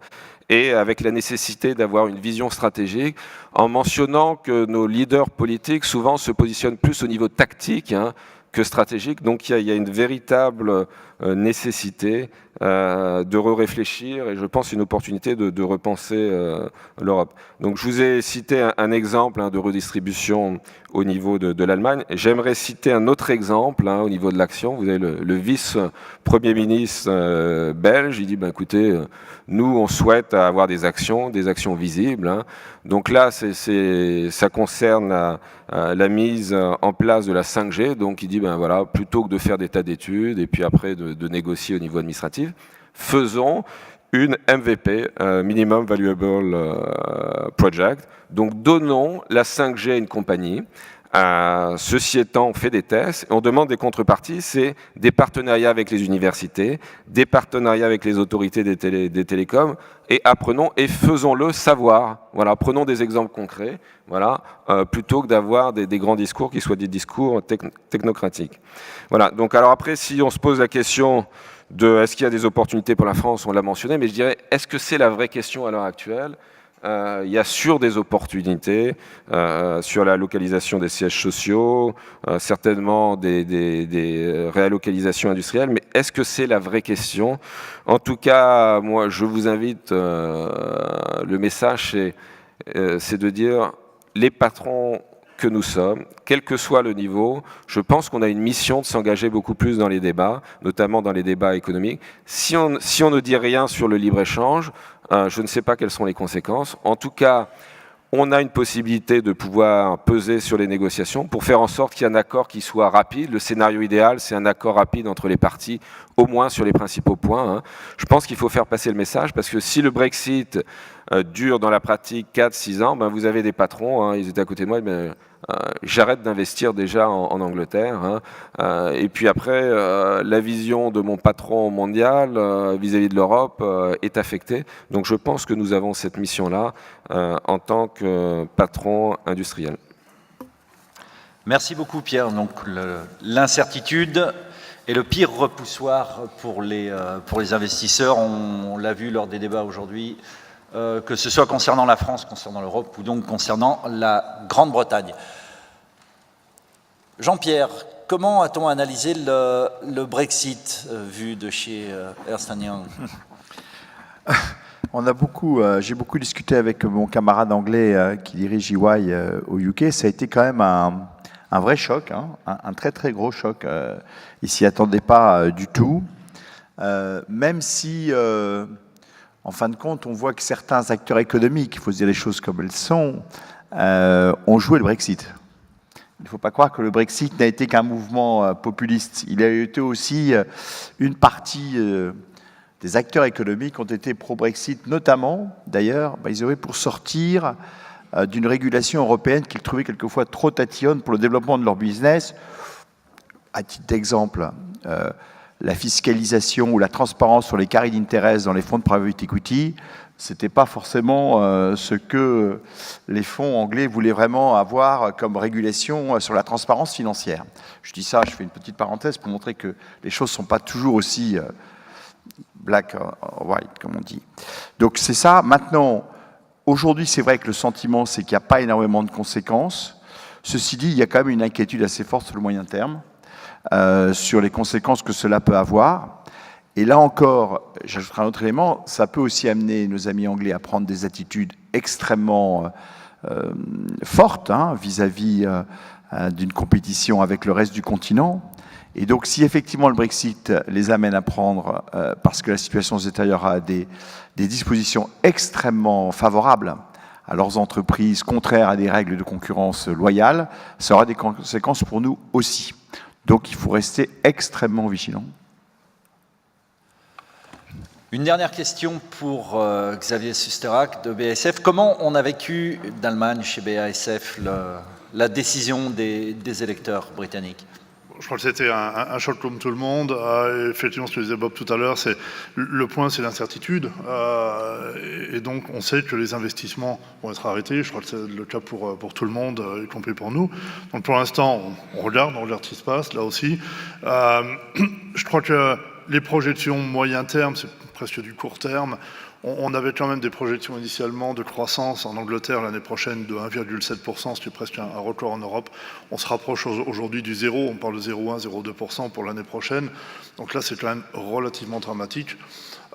et avec la nécessité d'avoir une vision stratégique, en mentionnant que nos leaders politiques souvent se positionnent plus au niveau tactique, hein, que stratégique. Donc il y a une véritable nécessité de réfléchir et je pense une opportunité de repenser l'Europe. Donc je vous ai cité un exemple, hein, de redistribution au niveau de l'Allemagne. J'aimerais citer un autre exemple, hein, au niveau de l'action. Vous avez le vice-premier ministre belge. Il dit écoutez, nous on souhaite avoir des actions visibles. Hein. Donc là ça concerne la mise en place de la 5G. Donc il dit voilà, plutôt que de faire des tas d'études et puis après de négocier au niveau administratif, faisons une MVP, Minimum Valuable Project. Donc donnons la 5G à une compagnie. Ceci étant, on fait des tests et on demande des contreparties, c'est des partenariats avec les universités, des partenariats avec les autorités des télécoms, et apprenons et faisons-le savoir. Voilà, prenons des exemples concrets, voilà, plutôt que d'avoir des grands discours qui soient des discours technocratiques. Voilà, donc alors après, si on se pose la question de est-ce qu'il y a des opportunités pour la France, on l'a mentionné, mais je dirais, est-ce que c'est la vraie question à l'heure actuelle ? Il y a sur des opportunités, sur la localisation des sièges sociaux, certainement des réalocalisations industrielles, mais est-ce que c'est la vraie question ? En tout cas, moi, je vous invite, le message, c'est de dire, les patrons que nous sommes, quel que soit le niveau, je pense qu'on a une mission de s'engager beaucoup plus dans les débats, notamment dans les débats économiques. Si on ne dit rien sur le libre-échange, je ne sais pas quelles sont les conséquences. En tout cas, on a une possibilité de pouvoir peser sur les négociations pour faire en sorte qu'il y ait un accord qui soit rapide. Le scénario idéal, c'est un accord rapide entre les parties, au moins sur les principaux points. Hein. Je pense qu'il faut faire passer le message, parce que si le Brexit dure dans la pratique 4-6 ans, vous avez des patrons, hein, ils étaient à côté de moi, j'arrête d'investir déjà en Angleterre. Hein, et puis après, la vision de mon patron mondial vis-à-vis de l'Europe est affectée. Donc je pense que nous avons cette mission-là en tant que patron industriel. Merci beaucoup Pierre. Donc l'incertitude est le pire repoussoir pour les investisseurs. On l'a vu lors des débats aujourd'hui. Que ce soit concernant la France, concernant l'Europe ou donc concernant la Grande-Bretagne. Jean-Pierre, comment a-t-on analysé le Brexit vu de chez Ernst & Young ? J'ai beaucoup discuté avec mon camarade anglais qui dirige EY au UK. Ça a été quand même un vrai choc, hein, un très très gros choc. Ils ne s'y attendaient pas du tout, même si... en fin de compte, on voit que certains acteurs économiques, il faut se dire les choses comme elles sont, ont joué le Brexit. Il ne faut pas croire que le Brexit n'a été qu'un mouvement populiste. Il a été aussi une partie des acteurs économiques ont été pro-Brexit, notamment, d'ailleurs, ils auraient pour sortir d'une régulation européenne qu'ils trouvaient quelquefois trop tatillonne pour le développement de leur business. À titre d'exemple, la fiscalisation ou la transparence sur les carried interest dans les fonds de private equity, c'était pas forcément ce que les fonds anglais voulaient vraiment avoir comme régulation sur la transparence financière. Je dis ça, je fais une petite parenthèse pour montrer que les choses sont pas toujours aussi black or white, comme on dit. Donc c'est ça. Maintenant, aujourd'hui, c'est vrai que le sentiment, c'est qu'il n'y a pas énormément de conséquences. Ceci dit, il y a quand même une inquiétude assez forte sur le moyen terme. Sur les conséquences que cela peut avoir. Et là encore, j'ajouterai un autre élément, ça peut aussi amener nos amis anglais à prendre des attitudes extrêmement forte vis-à-vis d'une compétition avec le reste du continent. Et donc, si effectivement le Brexit les amène à prendre, parce que la situation aux États-Unis a des dispositions extrêmement favorables à leurs entreprises, contraires à des règles de concurrence loyales, ça aura des conséquences pour nous aussi. Donc, il faut rester extrêmement vigilant. Une dernière question pour Xavier Susterach de BASF. Comment on a vécu d'Allemagne chez BASF la décision des électeurs britanniques ? Je crois que c'était un choc comme tout le monde. Effectivement, ce que disait Bob tout à l'heure, le point, c'est l'incertitude. Et donc, on sait que les investissements vont être arrêtés. Je crois que c'est le cas pour tout le monde, y compris pour nous. Donc, pour l'instant, on regarde ce qui se passe, là aussi. Je crois que les projections moyen terme, c'est presque du court terme. On avait quand même des projections initialement de croissance en Angleterre l'année prochaine de 1,7%, ce qui est presque un record en Europe. On se rapproche aujourd'hui du zéro, on parle de 0,1, 0,2% pour l'année prochaine. Donc là, c'est quand même relativement dramatique.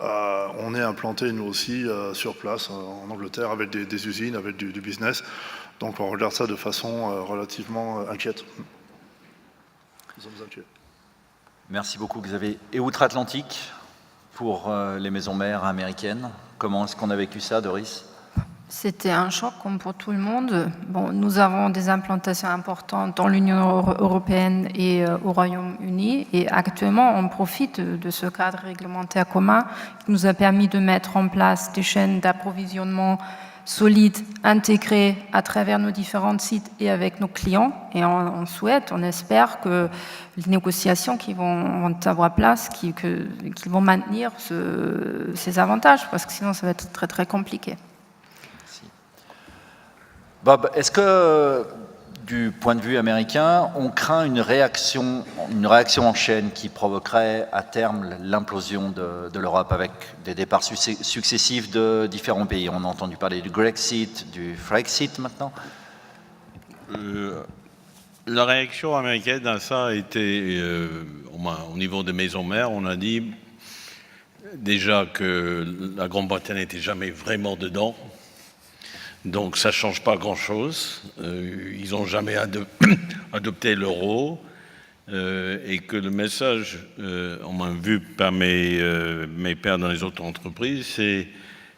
On est implanté, nous aussi, sur place en Angleterre avec des usines, avec du business. Donc on regarde ça de façon relativement inquiète. Nous sommes inquiets. Merci beaucoup, Xavier. Et outre-Atlantique, pour les maisons mères américaines, comment est-ce qu'on a vécu ça, Doris ? C'était un choc comme pour tout le monde. Bon, nous avons des implantations importantes dans l'Union européenne et au Royaume-Uni et actuellement on profite de ce cadre réglementaire commun qui nous a permis de mettre en place des chaînes d'approvisionnement solides, intégrées à travers nos différents sites et avec nos clients. Et on espère que les négociations qui vont avoir place, qu'ils vont maintenir ces avantages, parce que sinon ça va être très très compliqué. Merci. Bob, est-ce que du point de vue américain, on craint une réaction en chaîne qui provoquerait à terme l'implosion de l'Europe avec des départs successifs de différents pays? On a entendu parler du Grexit, du Frexit maintenant. La réaction américaine à ça a été, au niveau des maisons mères, on a dit déjà que la Grande-Bretagne n'était jamais vraiment dedans. Donc ça ne change pas grand-chose. Ils n'ont jamais adopté l'euro. Et que le message, on m'a vu par mes pairs dans les autres entreprises,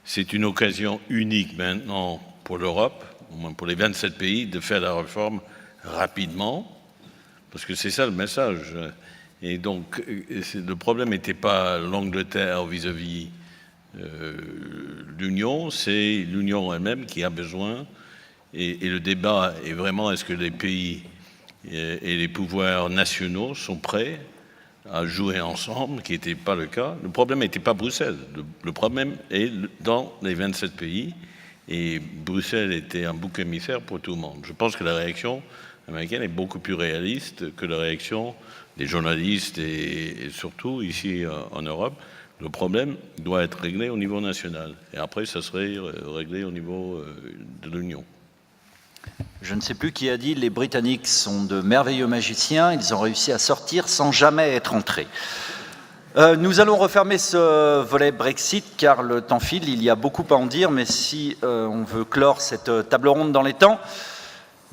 c'est une occasion unique maintenant pour l'Europe, au moins pour les 27 pays, de faire la réforme rapidement. Parce que c'est ça le message. Et donc le problème n'était pas l'Angleterre vis-à-vis l'Union, c'est l'Union elle-même qui a besoin, et le débat est vraiment est-ce que les pays et les pouvoirs nationaux sont prêts à jouer ensemble, qui n'était pas le cas. Le problème n'était pas Bruxelles, le problème est dans les 27 pays, et Bruxelles était un bouc émissaire pour tout le monde. Je pense que la réaction américaine est beaucoup plus réaliste que la réaction des journalistes et surtout ici en Europe. Le problème doit être réglé au niveau national. Et après, ça serait réglé au niveau de l'Union. Je ne sais plus qui a dit, les Britanniques sont de merveilleux magiciens, ils ont réussi à sortir sans jamais être entrés. Nous allons refermer ce volet Brexit, car le temps file, il y a beaucoup à en dire, mais si on veut clore cette table ronde dans les temps,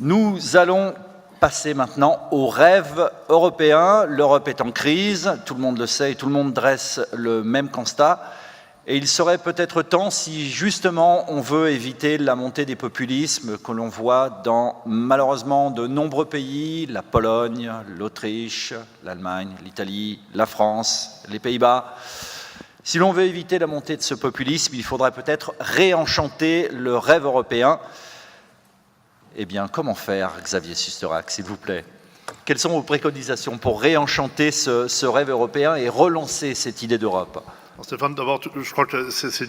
nous allons passer maintenant au rêve européen. L'Europe est en crise, tout le monde le sait et tout le monde dresse le même constat. Et il serait peut-être temps, si justement on veut éviter la montée des populismes que l'on voit dans malheureusement de nombreux pays, la Pologne, l'Autriche, l'Allemagne, l'Italie, la France, les Pays-Bas. Si l'on veut éviter la montée de ce populisme, il faudrait peut-être réenchanter le rêve européen. Eh bien, comment faire, Xavier Susterach, s'il vous plaît? Quelles sont vos préconisations pour réenchanter ce rêve européen et relancer cette idée d'Europe? Stéphane, d'abord, je crois que c'est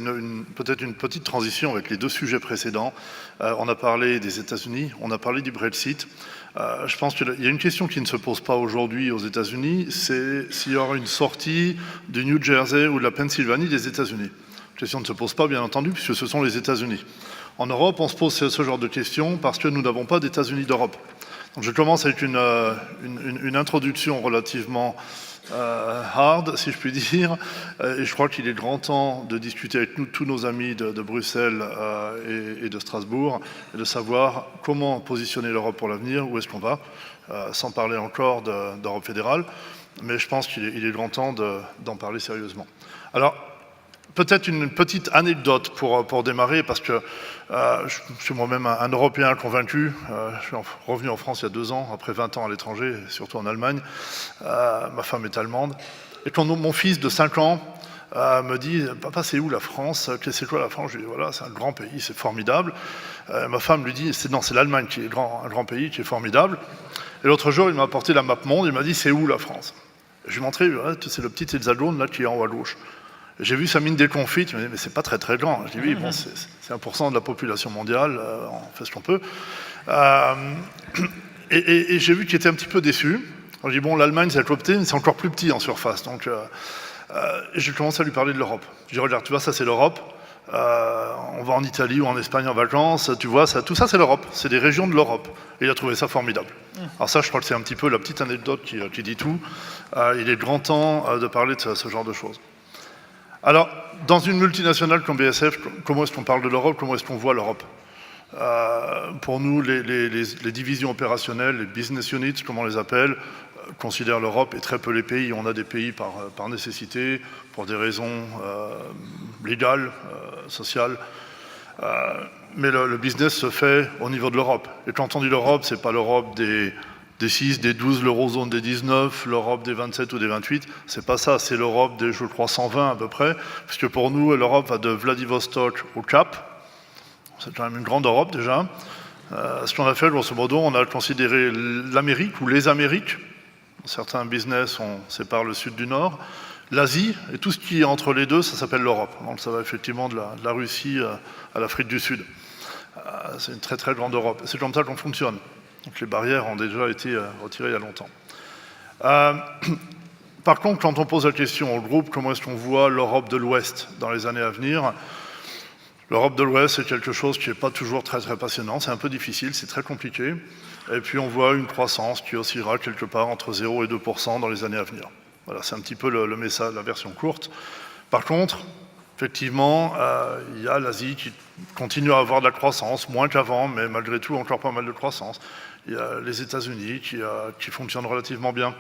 peut-être une petite transition avec les deux sujets précédents. On a parlé des États-Unis, on a parlé du Brexit. Je pense qu'il y a une question qui ne se pose pas aujourd'hui aux États-Unis, c'est s'il y aura une sortie du New Jersey ou de la Pennsylvanie des États-Unis. La question ne se pose pas, bien entendu, puisque ce sont les États-Unis. En Europe, on se pose ce genre de questions parce que nous n'avons pas d'États-Unis d'Europe. Donc je commence avec une introduction relativement hard, si je puis dire. Et je crois qu'il est grand temps de discuter avec nous, tous nos amis de Bruxelles et de Strasbourg, et de savoir comment positionner l'Europe pour l'avenir, où est-ce qu'on va, sans parler encore d'Europe fédérale. Mais je pense qu'il est grand temps d'en parler sérieusement. Alors, peut-être une petite anecdote pour démarrer, parce que je suis moi-même un Européen convaincu. Je suis revenu en France il y a 2 ans, après 20 ans à l'étranger, surtout en Allemagne. Ma femme est allemande. Et quand mon fils de 5 ans me dit « Papa, c'est où la France? C'est quoi la France ?» Je lui dis « Voilà, c'est un grand pays, c'est formidable. » Ma femme lui dit « Non, c'est l'Allemagne qui est un grand pays, qui est formidable. » Et l'autre jour, il m'a apporté la map monde, il m'a dit « C'est où la France ?» Je lui ai montré « C'est le petit hexagone là qui est en haut à gauche. » J'ai vu sa mine déconfite, il m'a dit « Mais c'est pas très très grand. » Je dis « Oui, bon, c'est 1% de la population mondiale, on fait ce qu'on peut. » Et j'ai vu qu'il était un petit peu déçu. Je dis « Bon, l'Allemagne, c'est adopté, mais c'est encore plus petit en surface. » Donc, j'ai commencé à lui parler de l'Europe. Je dis « Regarde, tu vois, ça c'est l'Europe. On va en Italie ou en Espagne en vacances, tu vois, tout ça c'est l'Europe. C'est des régions de l'Europe. » Et il a trouvé ça formidable. Alors ça, je crois que c'est un petit peu la petite anecdote qui dit tout. Il est grand temps de parler de ce genre de choses. Alors, dans une multinationale comme BASF, comment est-ce qu'on parle de l'Europe? Comment est-ce qu'on voit l'Europe? Pour nous, les divisions opérationnelles, les business units, comme on les appelle, considèrent l'Europe et très peu les pays. On a des pays par nécessité, pour des raisons légales, sociales. Mais le business se fait au niveau de l'Europe. Et quand on dit l'Europe, c'est pas l'Europe des 6, des 12, l'eurozone des 19, l'Europe des 27 ou des 28, c'est pas ça, c'est l'Europe des, je crois, 120 à peu près, parce que pour nous, l'Europe va de Vladivostok au Cap, c'est quand même une grande Europe déjà. Ce qu'on a fait, grosso modo, on a considéré l'Amérique ou les Amériques, certains business, on sépare le sud du nord, l'Asie, et tout ce qui est entre les deux, ça s'appelle l'Europe. Donc ça va effectivement de la Russie à l'Afrique du Sud. C'est une très très grande Europe, c'est comme ça qu'on fonctionne. Donc les barrières ont déjà été retirées il y a longtemps. Par contre, quand on pose la question au groupe, comment est-ce qu'on voit l'Europe de l'Ouest dans les années à venir? L'Europe de l'Ouest, c'est quelque chose qui n'est pas toujours très très passionnant, c'est un peu difficile, c'est très compliqué. Et puis on voit une croissance qui oscillera quelque part entre 0 et 2% dans les années à venir. Voilà, c'est un petit peu le message, la version courte. Par contre, effectivement, il y a l'Asie qui continue à avoir de la croissance, moins qu'avant, mais malgré tout encore pas mal de croissance. Il y a les États-Unis qui fonctionnent relativement bien.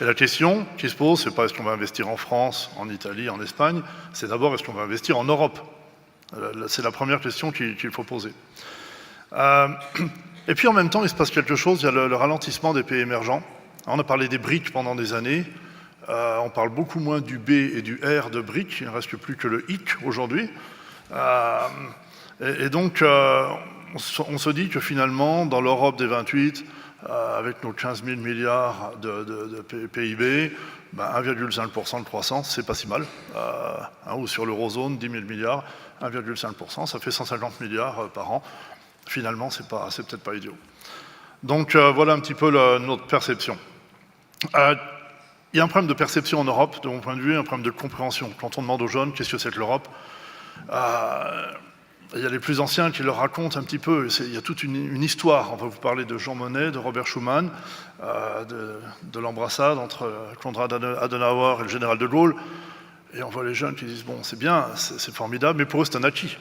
Et la question qui se pose, c'est pas est-ce qu'on va investir en France, en Italie, en Espagne, c'est d'abord est-ce qu'on va investir en Europe. C'est la première question qu'il faut poser. Et puis en même temps, il se passe quelque chose, il y a le ralentissement des pays émergents. On a parlé des BRIC pendant des années. On parle beaucoup moins du B et du R de BRIC, il ne reste plus que le HIC aujourd'hui. Et donc, on se dit que finalement, dans l'Europe des 28, avec nos 15 000 milliards de PIB, 1,5% de croissance, c'est pas si mal. Ou sur l'eurozone, 10 000 milliards, 1,5%, ça fait 150 milliards par an. Finalement, c'est peut-être pas idiot. Donc voilà un petit peu notre perception. Il y a un problème de perception en Europe, de mon point de vue, un problème de compréhension. Quand on demande aux jeunes qu'est-ce que c'est que l'Europe, il y a les plus anciens qui leur racontent un petit peu, il y a toute une histoire. On va vous parler de Jean Monnet, de Robert Schuman, de l'embrassade entre Konrad Adenauer et le général de Gaulle. Et on voit les jeunes qui disent, bon, c'est bien, c'est formidable, mais pour eux, c'est un acquis.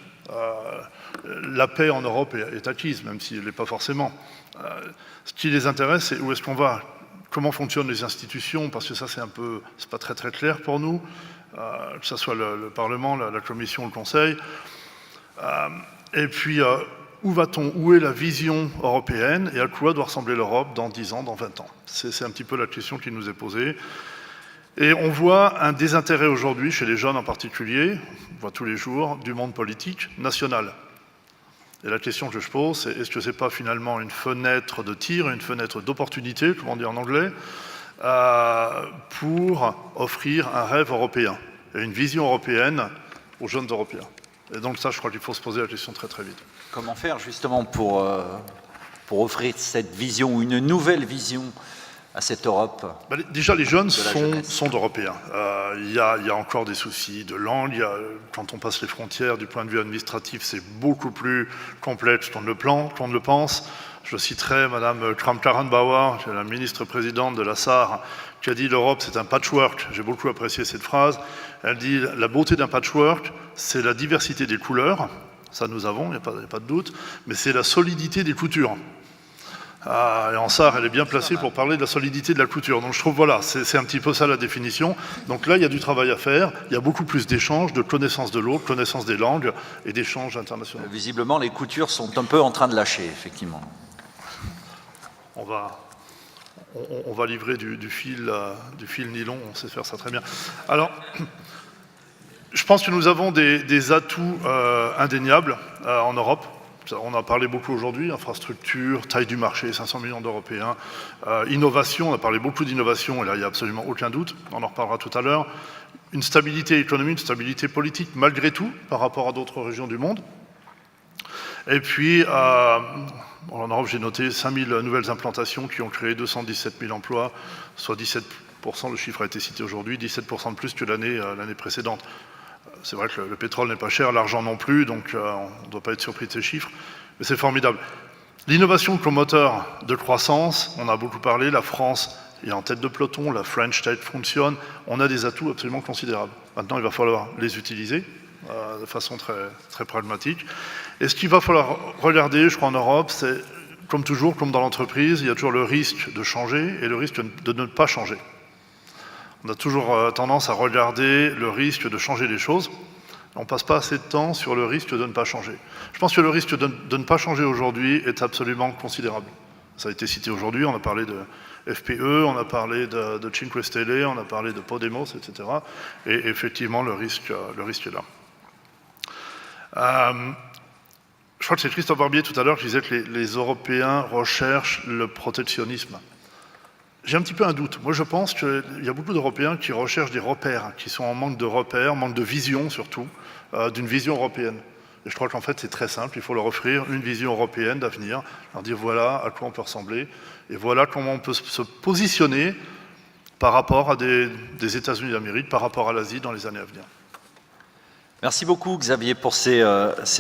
La paix en Europe est acquise, même si elle n'est pas forcément. Ce qui les intéresse, c'est où est-ce qu'on va, comment fonctionnent les institutions, parce que ça, c'est pas très très clair pour nous, que ce soit le Parlement, la Commission, le Conseil. Et puis, où va-t-on? Où est la vision européenne et à quoi doit ressembler l'Europe dans 10 ans, dans 20 ans? C'est un petit peu la question qui nous est posée. Et on voit un désintérêt aujourd'hui, chez les jeunes en particulier, on voit tous les jours, du monde politique national. Et la question que je pose, c'est est-ce que ce n'est pas finalement une fenêtre de tir, une fenêtre d'opportunité, comme on dit en anglais, pour offrir un rêve européen et une vision européenne aux jeunes Européens? Et donc ça, je crois qu'il faut se poser la question très très vite. Comment faire justement pour offrir cette vision, ou une nouvelle vision à cette Europe? Déjà, les jeunes sont d'Européens. Il y a encore des soucis de langue. Quand on passe les frontières, du point de vue administratif, c'est beaucoup plus complexe qu'on ne le pense. Je citerai Madame Kramp-Karrenbauer, qui est la ministre-présidente de la SAR, qui a dit « l'Europe, c'est un patchwork ». J'ai beaucoup apprécié cette phrase. Elle dit « la beauté d'un patchwork, c'est la diversité des couleurs ». Ça, nous avons, il n'y a pas de doute. Mais c'est la solidité des coutures. Et en SAR, elle est bien placée pour parler de la solidité de la couture. Donc je trouve, voilà, c'est un petit peu ça la définition. Donc là, il y a du travail à faire. Il y a beaucoup plus d'échanges, de connaissances de l'autre, connaissances des langues et d'échanges internationaux. Visiblement, les coutures sont un peu en train de lâcher, effectivement. On va livrer du fil nylon, on sait faire ça très bien. Alors, je pense que nous avons des atouts indéniables en Europe. On a parlé beaucoup aujourd'hui, infrastructure, taille du marché, 500 millions d'Européens, innovation, on a parlé beaucoup d'innovation, et là il n'y a absolument aucun doute, on en reparlera tout à l'heure. Une stabilité économique, une stabilité politique, malgré tout, par rapport à d'autres régions du monde. Et puis, en Europe, j'ai noté 5000 nouvelles implantations qui ont créé 217 000 emplois, soit 17%, le chiffre a été cité aujourd'hui, 17% de plus que l'année précédente. C'est vrai que le pétrole n'est pas cher, l'argent non plus, donc on ne doit pas être surpris de ces chiffres, mais c'est formidable. L'innovation comme moteur de croissance, on a beaucoup parlé, la France est en tête de peloton, la French Tech fonctionne, on a des atouts absolument considérables. Maintenant, il va falloir les utiliser de façon très, très pragmatique. Et ce qu'il va falloir regarder, je crois, en Europe, c'est, comme toujours, comme dans l'entreprise, il y a toujours le risque de changer et le risque de ne pas changer. On a toujours tendance à regarder le risque de changer les choses. On ne passe pas assez de temps sur le risque de ne pas changer. Je pense que le risque de ne pas changer aujourd'hui est absolument considérable. Ça a été cité aujourd'hui, on a parlé de FPE, on a parlé de Cinque Stelle, on a parlé de Podemos, etc. Et effectivement, le risque est là. Je crois que c'est Christophe Barbier tout à l'heure qui disait que les Européens recherchent le protectionnisme. J'ai un petit peu un doute. Moi, je pense qu'il y a beaucoup d'Européens qui recherchent des repères, qui sont en manque de repères, manque de vision surtout, d'une vision européenne. Et je crois qu'en fait, c'est très simple. Il faut leur offrir une vision européenne d'avenir, leur dire voilà à quoi on peut ressembler, et voilà comment on peut se positionner par rapport à des États-Unis d'Amérique, par rapport à l'Asie dans les années à venir. Merci beaucoup, Xavier, pour ces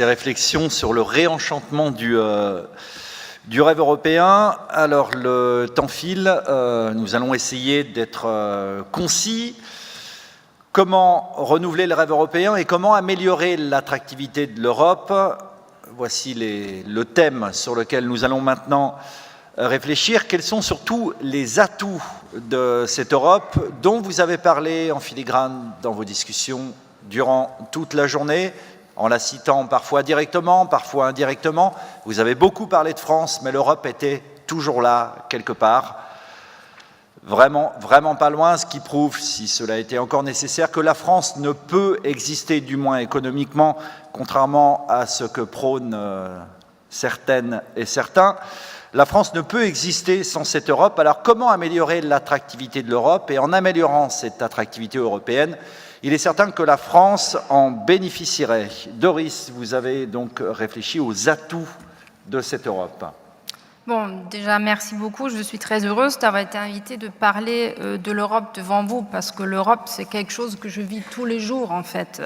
réflexions sur le réenchantement du rêve européen. Alors, le temps file, nous allons essayer d'être concis. Comment renouveler le rêve européen et comment améliorer l'attractivité de l'Europe? Voici le thème sur lequel nous allons maintenant réfléchir. Quels sont surtout les atouts de cette Europe dont vous avez parlé en filigrane dans vos discussions durant toute la journée, en la citant parfois directement, parfois indirectement. Vous avez beaucoup parlé de France, mais l'Europe était toujours là, quelque part. Vraiment, vraiment pas loin, ce qui prouve, si cela était encore nécessaire, que la France ne peut exister, du moins économiquement, contrairement à ce que prônent certaines et certains. La France ne peut exister sans cette Europe. Alors comment améliorer l'attractivité de l'Europe? Et en améliorant cette attractivité européenne, il est certain que la France en bénéficierait. Doris, vous avez donc réfléchi aux atouts de cette Europe. Bon, déjà, merci beaucoup. Je suis très heureuse d'avoir été invitée de parler de l'Europe devant vous, parce que l'Europe, c'est quelque chose que je vis tous les jours, en fait.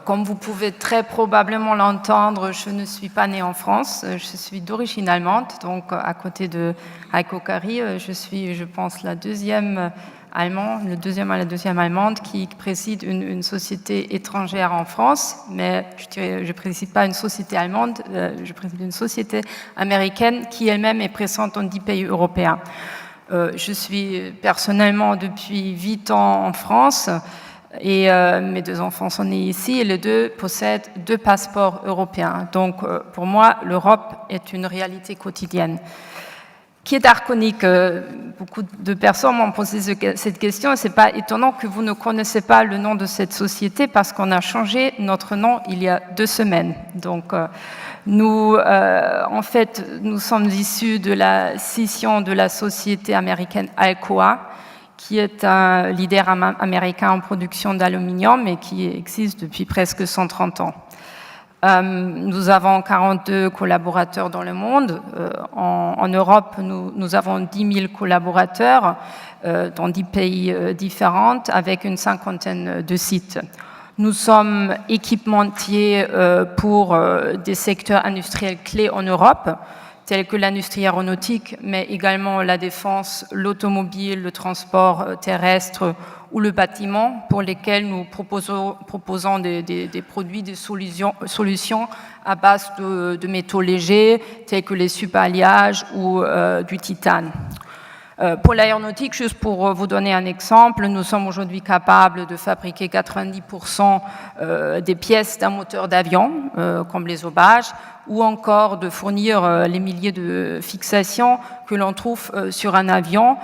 Comme vous pouvez très probablement l'entendre, je ne suis pas née en France, je suis d'origine allemande, donc à côté de Heiko Kari, je suis, je pense, la deuxième allemande qui préside une société étrangère en France, mais je ne préside pas une société allemande, je préside une société américaine qui elle-même est présente dans 10 pays européens. Je suis personnellement depuis 8 ans en France, et mes 2 enfants sont nés ici et les 2 possèdent 2 passeports européens. Donc pour moi, l'Europe est une réalité quotidienne. Qui est archonique? Beaucoup de personnes m'ont posé cette question et ce n'est pas étonnant que vous ne connaissez pas le nom de cette société parce qu'on a changé notre nom il y a 2 semaines. Donc nous, en fait, nous sommes issus de la scission de la société américaine Alcoa, qui est un leader américain en production d'aluminium et qui existe depuis presque 130 ans. Nous avons 42 collaborateurs dans le monde. En Europe, nous avons 10 000 collaborateurs dans 10 pays différents avec une 50aine de sites. Nous sommes équipementiers pour des secteurs industriels clés en Europe. tels que l'industrie aéronautique, mais également la défense, l'automobile, le transport terrestre ou le bâtiment, pour lesquels nous proposons des produits, des solutions à base de métaux légers, tels que les superalliages ou du titane. Pour l'aéronautique, juste pour vous donner un exemple, nous sommes aujourd'hui capables de fabriquer 90% des pièces d'un moteur d'avion, comme les aubages, ou encore de fournir les milliers de fixations que l'on trouve sur un avion,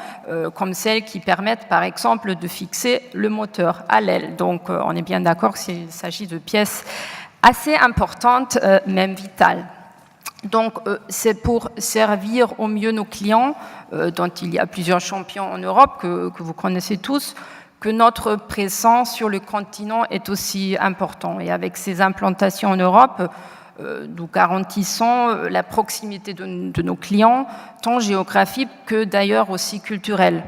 comme celles qui permettent par exemple de fixer le moteur à l'aile. Donc on est bien d'accord qu'il s'agit de pièces assez importantes, même vitales. Donc c'est pour servir au mieux nos clients, dont il y a plusieurs champions en Europe que vous connaissez tous, que notre présence sur le continent est aussi importante. Et avec ces implantations en Europe, nous garantissons la proximité de nos clients, tant géographique que d'ailleurs aussi culturelle.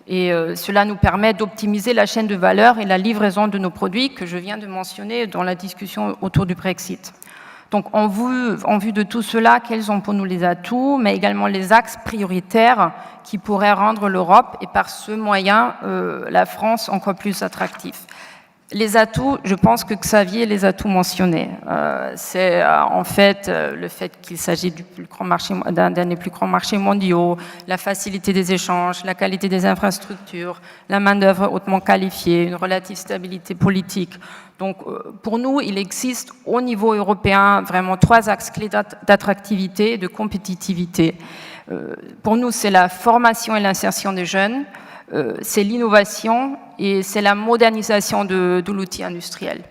Et cela nous permet d'optimiser la chaîne de valeur et la livraison de nos produits que je viens de mentionner dans la discussion autour du Brexit. Donc en vue de tout cela, quels sont pour nous les atouts, mais également les axes prioritaires qui pourraient rendre l'Europe et par ce moyen la France encore plus attractive. Les atouts, je pense que Xavier les a tous mentionnés. C'est en fait le fait qu'il s'agit d'un des plus grands marchés mondiaux, la facilité des échanges, la qualité des infrastructures, la main-d'œuvre hautement qualifiée, une relative stabilité politique. Donc pour nous, il existe au niveau européen vraiment 3 axes clés d'attractivité et de compétitivité. Pour nous, c'est la formation et l'insertion des jeunes, c'est l'innovation et c'est la modernisation de l'outil industriel.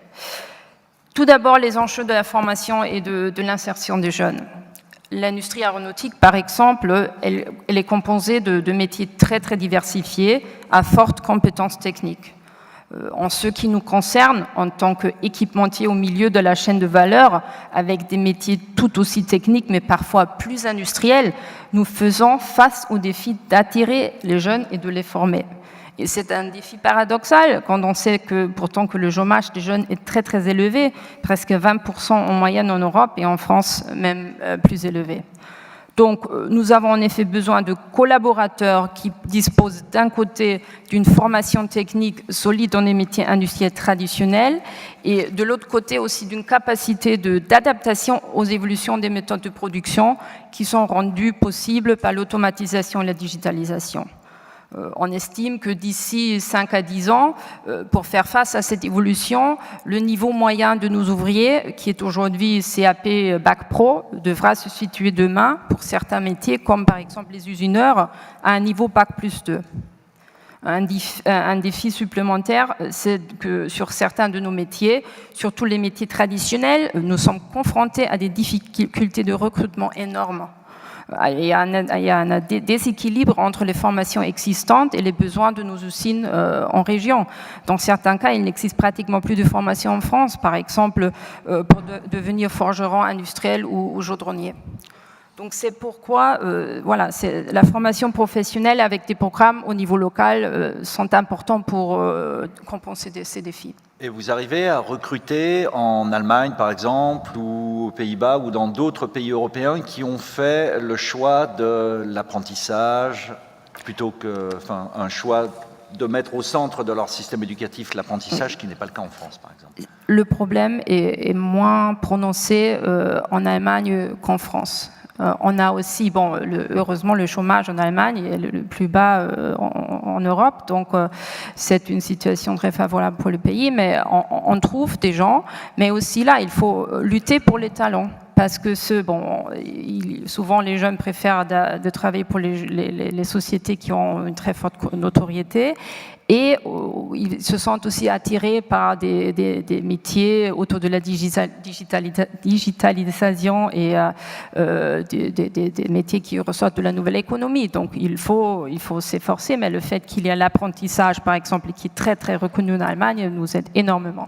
Tout d'abord, les enjeux de la formation et de l'insertion des jeunes. L'industrie aéronautique, par exemple, elle est composée de métiers très, très diversifiés à fortes compétences techniques. En ce qui nous concerne, en tant qu'équipementier au milieu de la chaîne de valeur, avec des métiers tout aussi techniques, mais parfois plus industriels, nous faisons face au défi d'attirer les jeunes et de les former. Et c'est un défi paradoxal quand on sait que pourtant que le chômage des jeunes est très très élevé, presque 20% en moyenne en Europe et en France même plus élevé. Donc, nous avons en effet besoin de collaborateurs qui disposent d'un côté d'une formation technique solide dans les métiers industriels traditionnels et de l'autre côté aussi d'une capacité d'adaptation aux évolutions des méthodes de production qui sont rendues possibles par l'automatisation et la digitalisation. On estime que d'ici 5 à 10 ans, pour faire face à cette évolution, le niveau moyen de nos ouvriers, qui est aujourd'hui CAP Bac Pro, devra se situer demain pour certains métiers, comme par exemple les usineurs, à un niveau Bac plus 2. Un défi supplémentaire, c'est que sur certains de nos métiers, surtout les métiers traditionnels, nous sommes confrontés à des difficultés de recrutement énormes. Il y a un déséquilibre entre les formations existantes et les besoins de nos usines en région. Dans certains cas, il n'existe pratiquement plus de formation en France, par exemple pour devenir forgeron industriel ou chaudronnier. Donc c'est pourquoi la formation professionnelle avec des programmes au niveau local sont importants pour compenser ces défis. Et vous arrivez à recruter en Allemagne, par exemple, ou aux Pays-Bas, ou dans d'autres pays européens qui ont fait le choix de l'apprentissage, plutôt qu'un choix de mettre au centre de leur système éducatif l'apprentissage, qui n'est pas le cas en France, par exemple. Le problème est moins prononcé en Allemagne qu'en France. On a aussi, heureusement, le chômage en Allemagne est le plus bas en Europe, donc c'est une situation très favorable pour le pays, mais on trouve des gens, mais aussi là, il faut lutter pour les talents. Parce que souvent les jeunes préfèrent de travailler pour les sociétés qui ont une très forte notoriété et ils se sentent aussi attirés par des métiers autour de la digitalisation et des métiers qui ressortent de la nouvelle économie. Donc il faut s'efforcer, mais le fait qu'il y ait l'apprentissage, par exemple, qui est très très reconnu en Allemagne, nous aide énormément.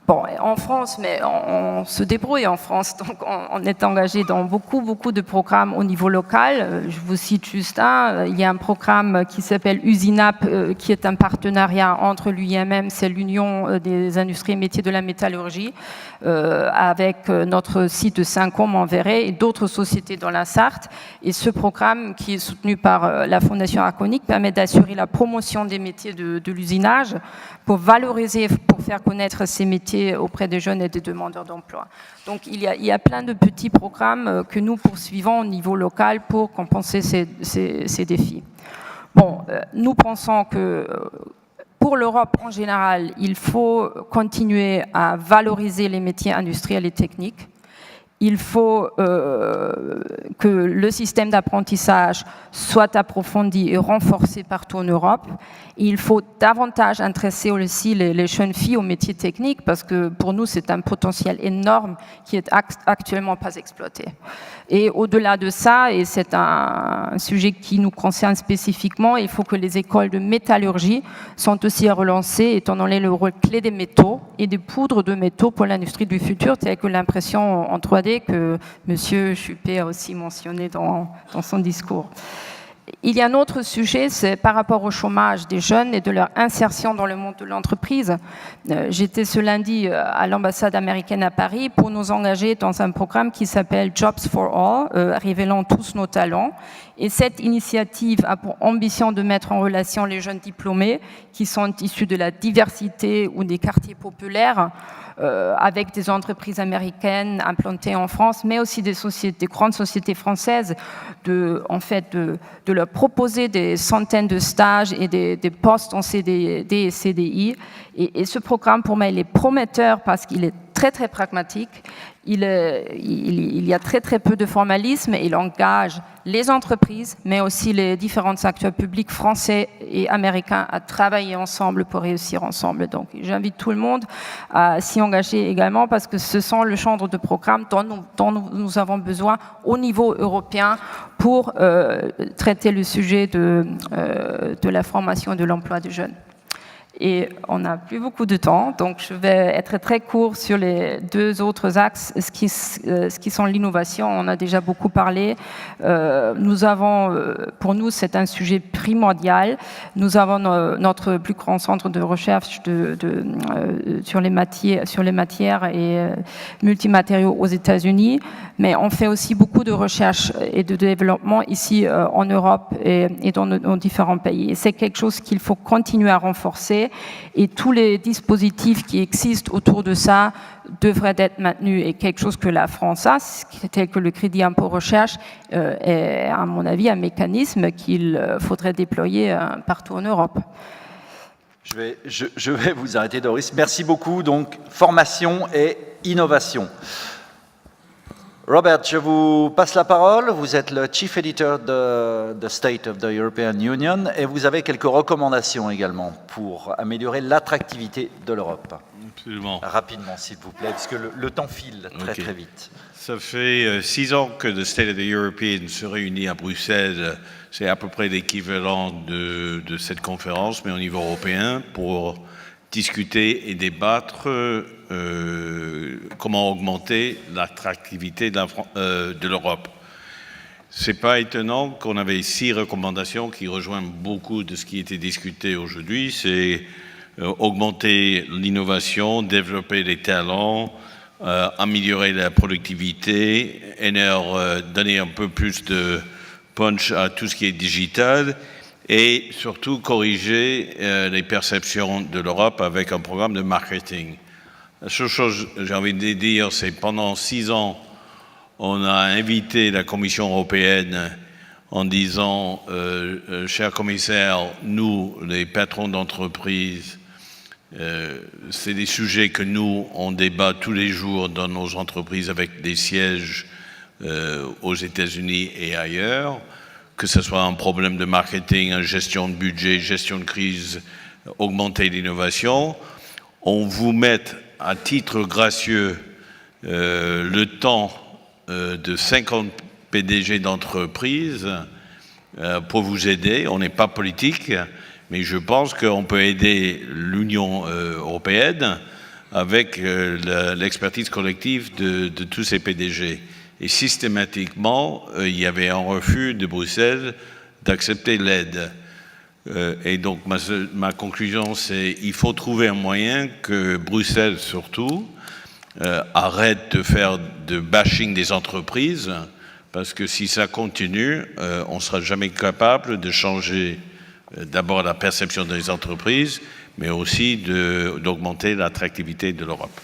Bon, en France, mais on se débrouille en France, donc on est engagé dans beaucoup de programmes au niveau local. Je vous cite juste un. Il y a un programme qui s'appelle Usinap, qui est un partenariat entre l'UIMM, c'est l'Union des industries et métiers de la métallurgie, avec notre site de Saint-Côme-en-Véret et d'autres sociétés dans la Sarthe. Et ce programme, qui est soutenu par la Fondation Arconic, permet d'assurer la promotion des métiers de l'usinage, pour valoriser, pour faire connaître ces métiers auprès des jeunes et des demandeurs d'emploi. Donc il y a plein de petits programmes que nous poursuivons au niveau local pour compenser ces défis. Bon, nous pensons que pour l'Europe en général, il faut continuer à valoriser les métiers industriels et techniques. Il faut que le système d'apprentissage soit approfondi et renforcé partout en Europe. Il faut davantage intéresser aussi les jeunes filles aux métiers techniques parce que pour nous, c'est un potentiel énorme qui est actuellement pas exploité. Et au-delà de ça, et c'est un sujet qui nous concerne spécifiquement, il faut que les écoles de métallurgie sont aussi relancées, étant donné le rôle clé des métaux et des poudres de métaux pour l'industrie du futur, telle que l'impression en 3D que M. Juppé a aussi mentionné dans son discours. Il y a un autre sujet, c'est par rapport au chômage des jeunes et de leur insertion dans le monde de l'entreprise. J'étais ce lundi à l'ambassade américaine à Paris pour nous engager dans un programme qui s'appelle Jobs for All, révélant tous nos talents. Et cette initiative a pour ambition de mettre en relation les jeunes diplômés qui sont issus de la diversité ou des quartiers populaires avec des entreprises américaines implantées en France, mais aussi des grandes sociétés françaises, de leur proposer des centaines de stages et des postes en CDD et CDI. Et ce programme, pour moi, il est prometteur parce qu'il est très, très pragmatique. Il y a très, très peu de formalisme et il engage les entreprises, mais aussi les différents acteurs publics français et américains à travailler ensemble pour réussir ensemble. Donc, j'invite tout le monde à s'y engager également parce que ce sont le genre de programme dont nous avons besoin au niveau européen pour traiter le sujet de la formation et de l'emploi des jeunes. Et on n'a plus beaucoup de temps, donc je vais être très court sur les deux autres axes, ce qui sont l'innovation. On a déjà beaucoup parlé. Pour nous, c'est un sujet primordial. Nous avons notre plus grand centre de recherche sur les matières et multimatériaux aux États-Unis, mais on fait aussi beaucoup de recherche et de développement ici en Europe et dans nos différents pays. Et c'est quelque chose qu'il faut continuer à renforcer. Et tous les dispositifs qui existent autour de ça devraient être maintenus. Et quelque chose que la France a, tel que le crédit impôt recherche, est à mon avis un mécanisme qu'il faudrait déployer partout en Europe. Je vais vous arrêter, Doris. Merci beaucoup. Donc, formation et innovation. Robert, je vous passe la parole. Vous êtes le Chief Editor de The State of the European Union et vous avez quelques recommandations également pour améliorer l'attractivité de l'Europe. Absolument. Rapidement, s'il vous plaît, parce que le temps file très vite. Ça fait 6 ans que The State of the European se réunit à Bruxelles. C'est à peu près l'équivalent de cette conférence, mais au niveau européen, pour discuter et débattre comment augmenter l'attractivité de l'Europe. C'est pas étonnant qu'on avait 6 recommandations qui rejoignent beaucoup de ce qui était discuté aujourd'hui. C'est augmenter l'innovation, développer les talents, améliorer la productivité et leur donner un peu plus de punch à tout ce qui est digital et surtout corriger les perceptions de l'Europe avec un programme de marketing. La seule chose que j'ai envie de dire, c'est pendant 6 ans, on a invité la Commission européenne en disant cher commissaire, nous, les patrons d'entreprise, c'est des sujets que nous, on débat tous les jours dans nos entreprises avec des sièges aux États-Unis et ailleurs, que ce soit un problème de marketing, gestion de budget, gestion de crise, augmenter l'innovation. On vous met à titre gracieux le temps de 50 PDG d'entreprises pour vous aider. On n'est pas politique, mais je pense qu'on peut aider l'Union européenne avec l'expertise collective de tous ces PDG. Et systématiquement, il y avait un refus de Bruxelles d'accepter l'aide. Et donc ma conclusion, c'est qu'il faut trouver un moyen que Bruxelles, surtout, arrête de faire de bashing des entreprises, parce que si ça continue, on ne sera jamais capable de changer d'abord la perception des entreprises, mais aussi d'augmenter l'attractivité de l'Europe.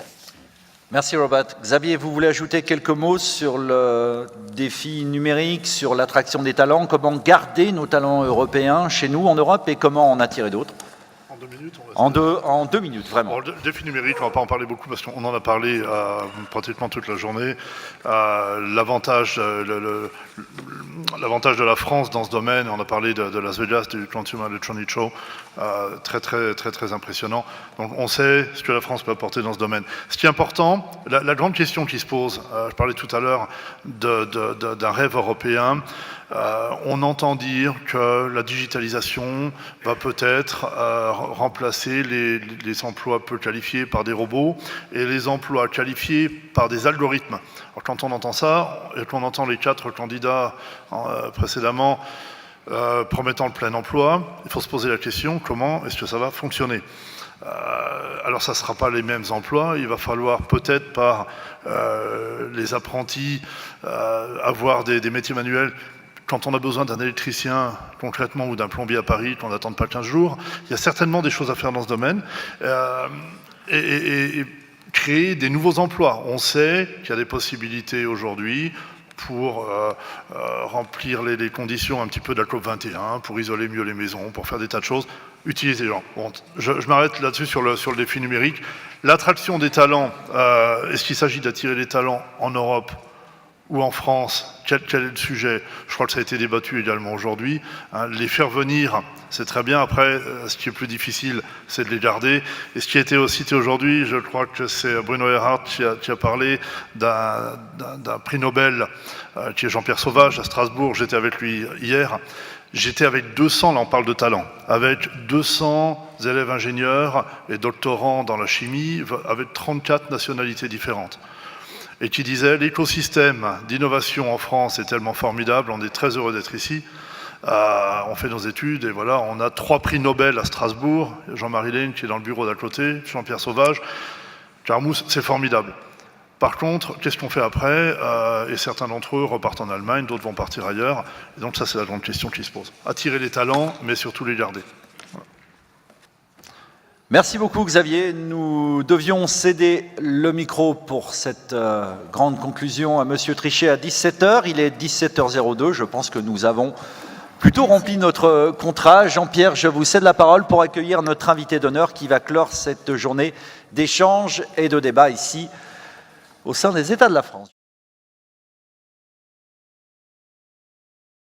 Merci Robert. Xavier, vous voulez ajouter quelques mots sur le défi numérique, sur l'attraction des talents, comment garder nos talents européens chez nous en Europe et comment en attirer d'autres? En 2 minutes, en 2 minutes, vraiment. Alors, le défi numérique, on ne va pas en parler beaucoup parce qu'on en a parlé pratiquement toute la journée. L'avantage de la France dans ce domaine, on a parlé de Las Vegas, du Consumer Electronics Show, très impressionnant. Donc on sait ce que la France peut apporter dans ce domaine. Ce qui est important, la grande question qui se pose, je parlais tout à l'heure d'un rêve européen, on entend dire que la digitalisation va peut-être remplacer les emplois peu qualifiés par des robots et les emplois qualifiés par des algorithmes. Alors, quand on entend ça, et qu'on entend les 4 candidats précédemment promettant le plein emploi, il faut se poser la question, comment est-ce que ça va fonctionner ? Alors ça ne sera pas les mêmes emplois, il va falloir peut-être par les apprentis avoir des métiers manuels. Quand on a besoin d'un électricien concrètement ou d'un plombier à Paris, qu'on n'attende pas 15 jours, il y a certainement des choses à faire dans ce domaine et créer des nouveaux emplois. On sait qu'il y a des possibilités aujourd'hui pour remplir les conditions un petit peu de la COP21, pour isoler mieux les maisons, pour faire des tas de choses. Utiliser les gens. Bon, je m'arrête là-dessus sur le défi numérique. L'attraction des talents, est-ce qu'il s'agit d'attirer les talents en Europe ou en France, quel est le sujet? Je crois que ça a été débattu également aujourd'hui. Les faire venir, c'est très bien. Après, ce qui est plus difficile, c'est de les garder. Et ce qui a été cité aujourd'hui, je crois que c'est Bruno Erhardt qui a parlé d'un prix Nobel, qui est Jean-Pierre Sauvage, à Strasbourg. J'étais avec lui hier. J'étais avec 200, là on parle de talent, avec 200 élèves ingénieurs et doctorants dans la chimie, avec 34 nationalités différentes. Et qui disait l'écosystème d'innovation en France est tellement formidable, on est très heureux d'être ici. On fait nos études et voilà, on a 3 prix Nobel à Strasbourg, Jean-Marie Lehn qui est dans le bureau d'à côté, Jean-Pierre Sauvage, Carmousse, c'est formidable. Par contre, qu'est-ce qu'on fait après? Et certains d'entre eux repartent en Allemagne, d'autres vont partir ailleurs. Et donc ça, c'est la grande question qui se pose. Attirer les talents, mais surtout les garder. Voilà. Merci beaucoup Xavier. Nous devions céder le micro pour cette grande conclusion à Monsieur Trichet à 17h. Il est 17h02. Je pense que nous avons plutôt rempli notre contrat. Jean-Pierre, je vous cède la parole pour accueillir notre invité d'honneur qui va clore cette journée d'échange et de débat ici au sein des États de la France.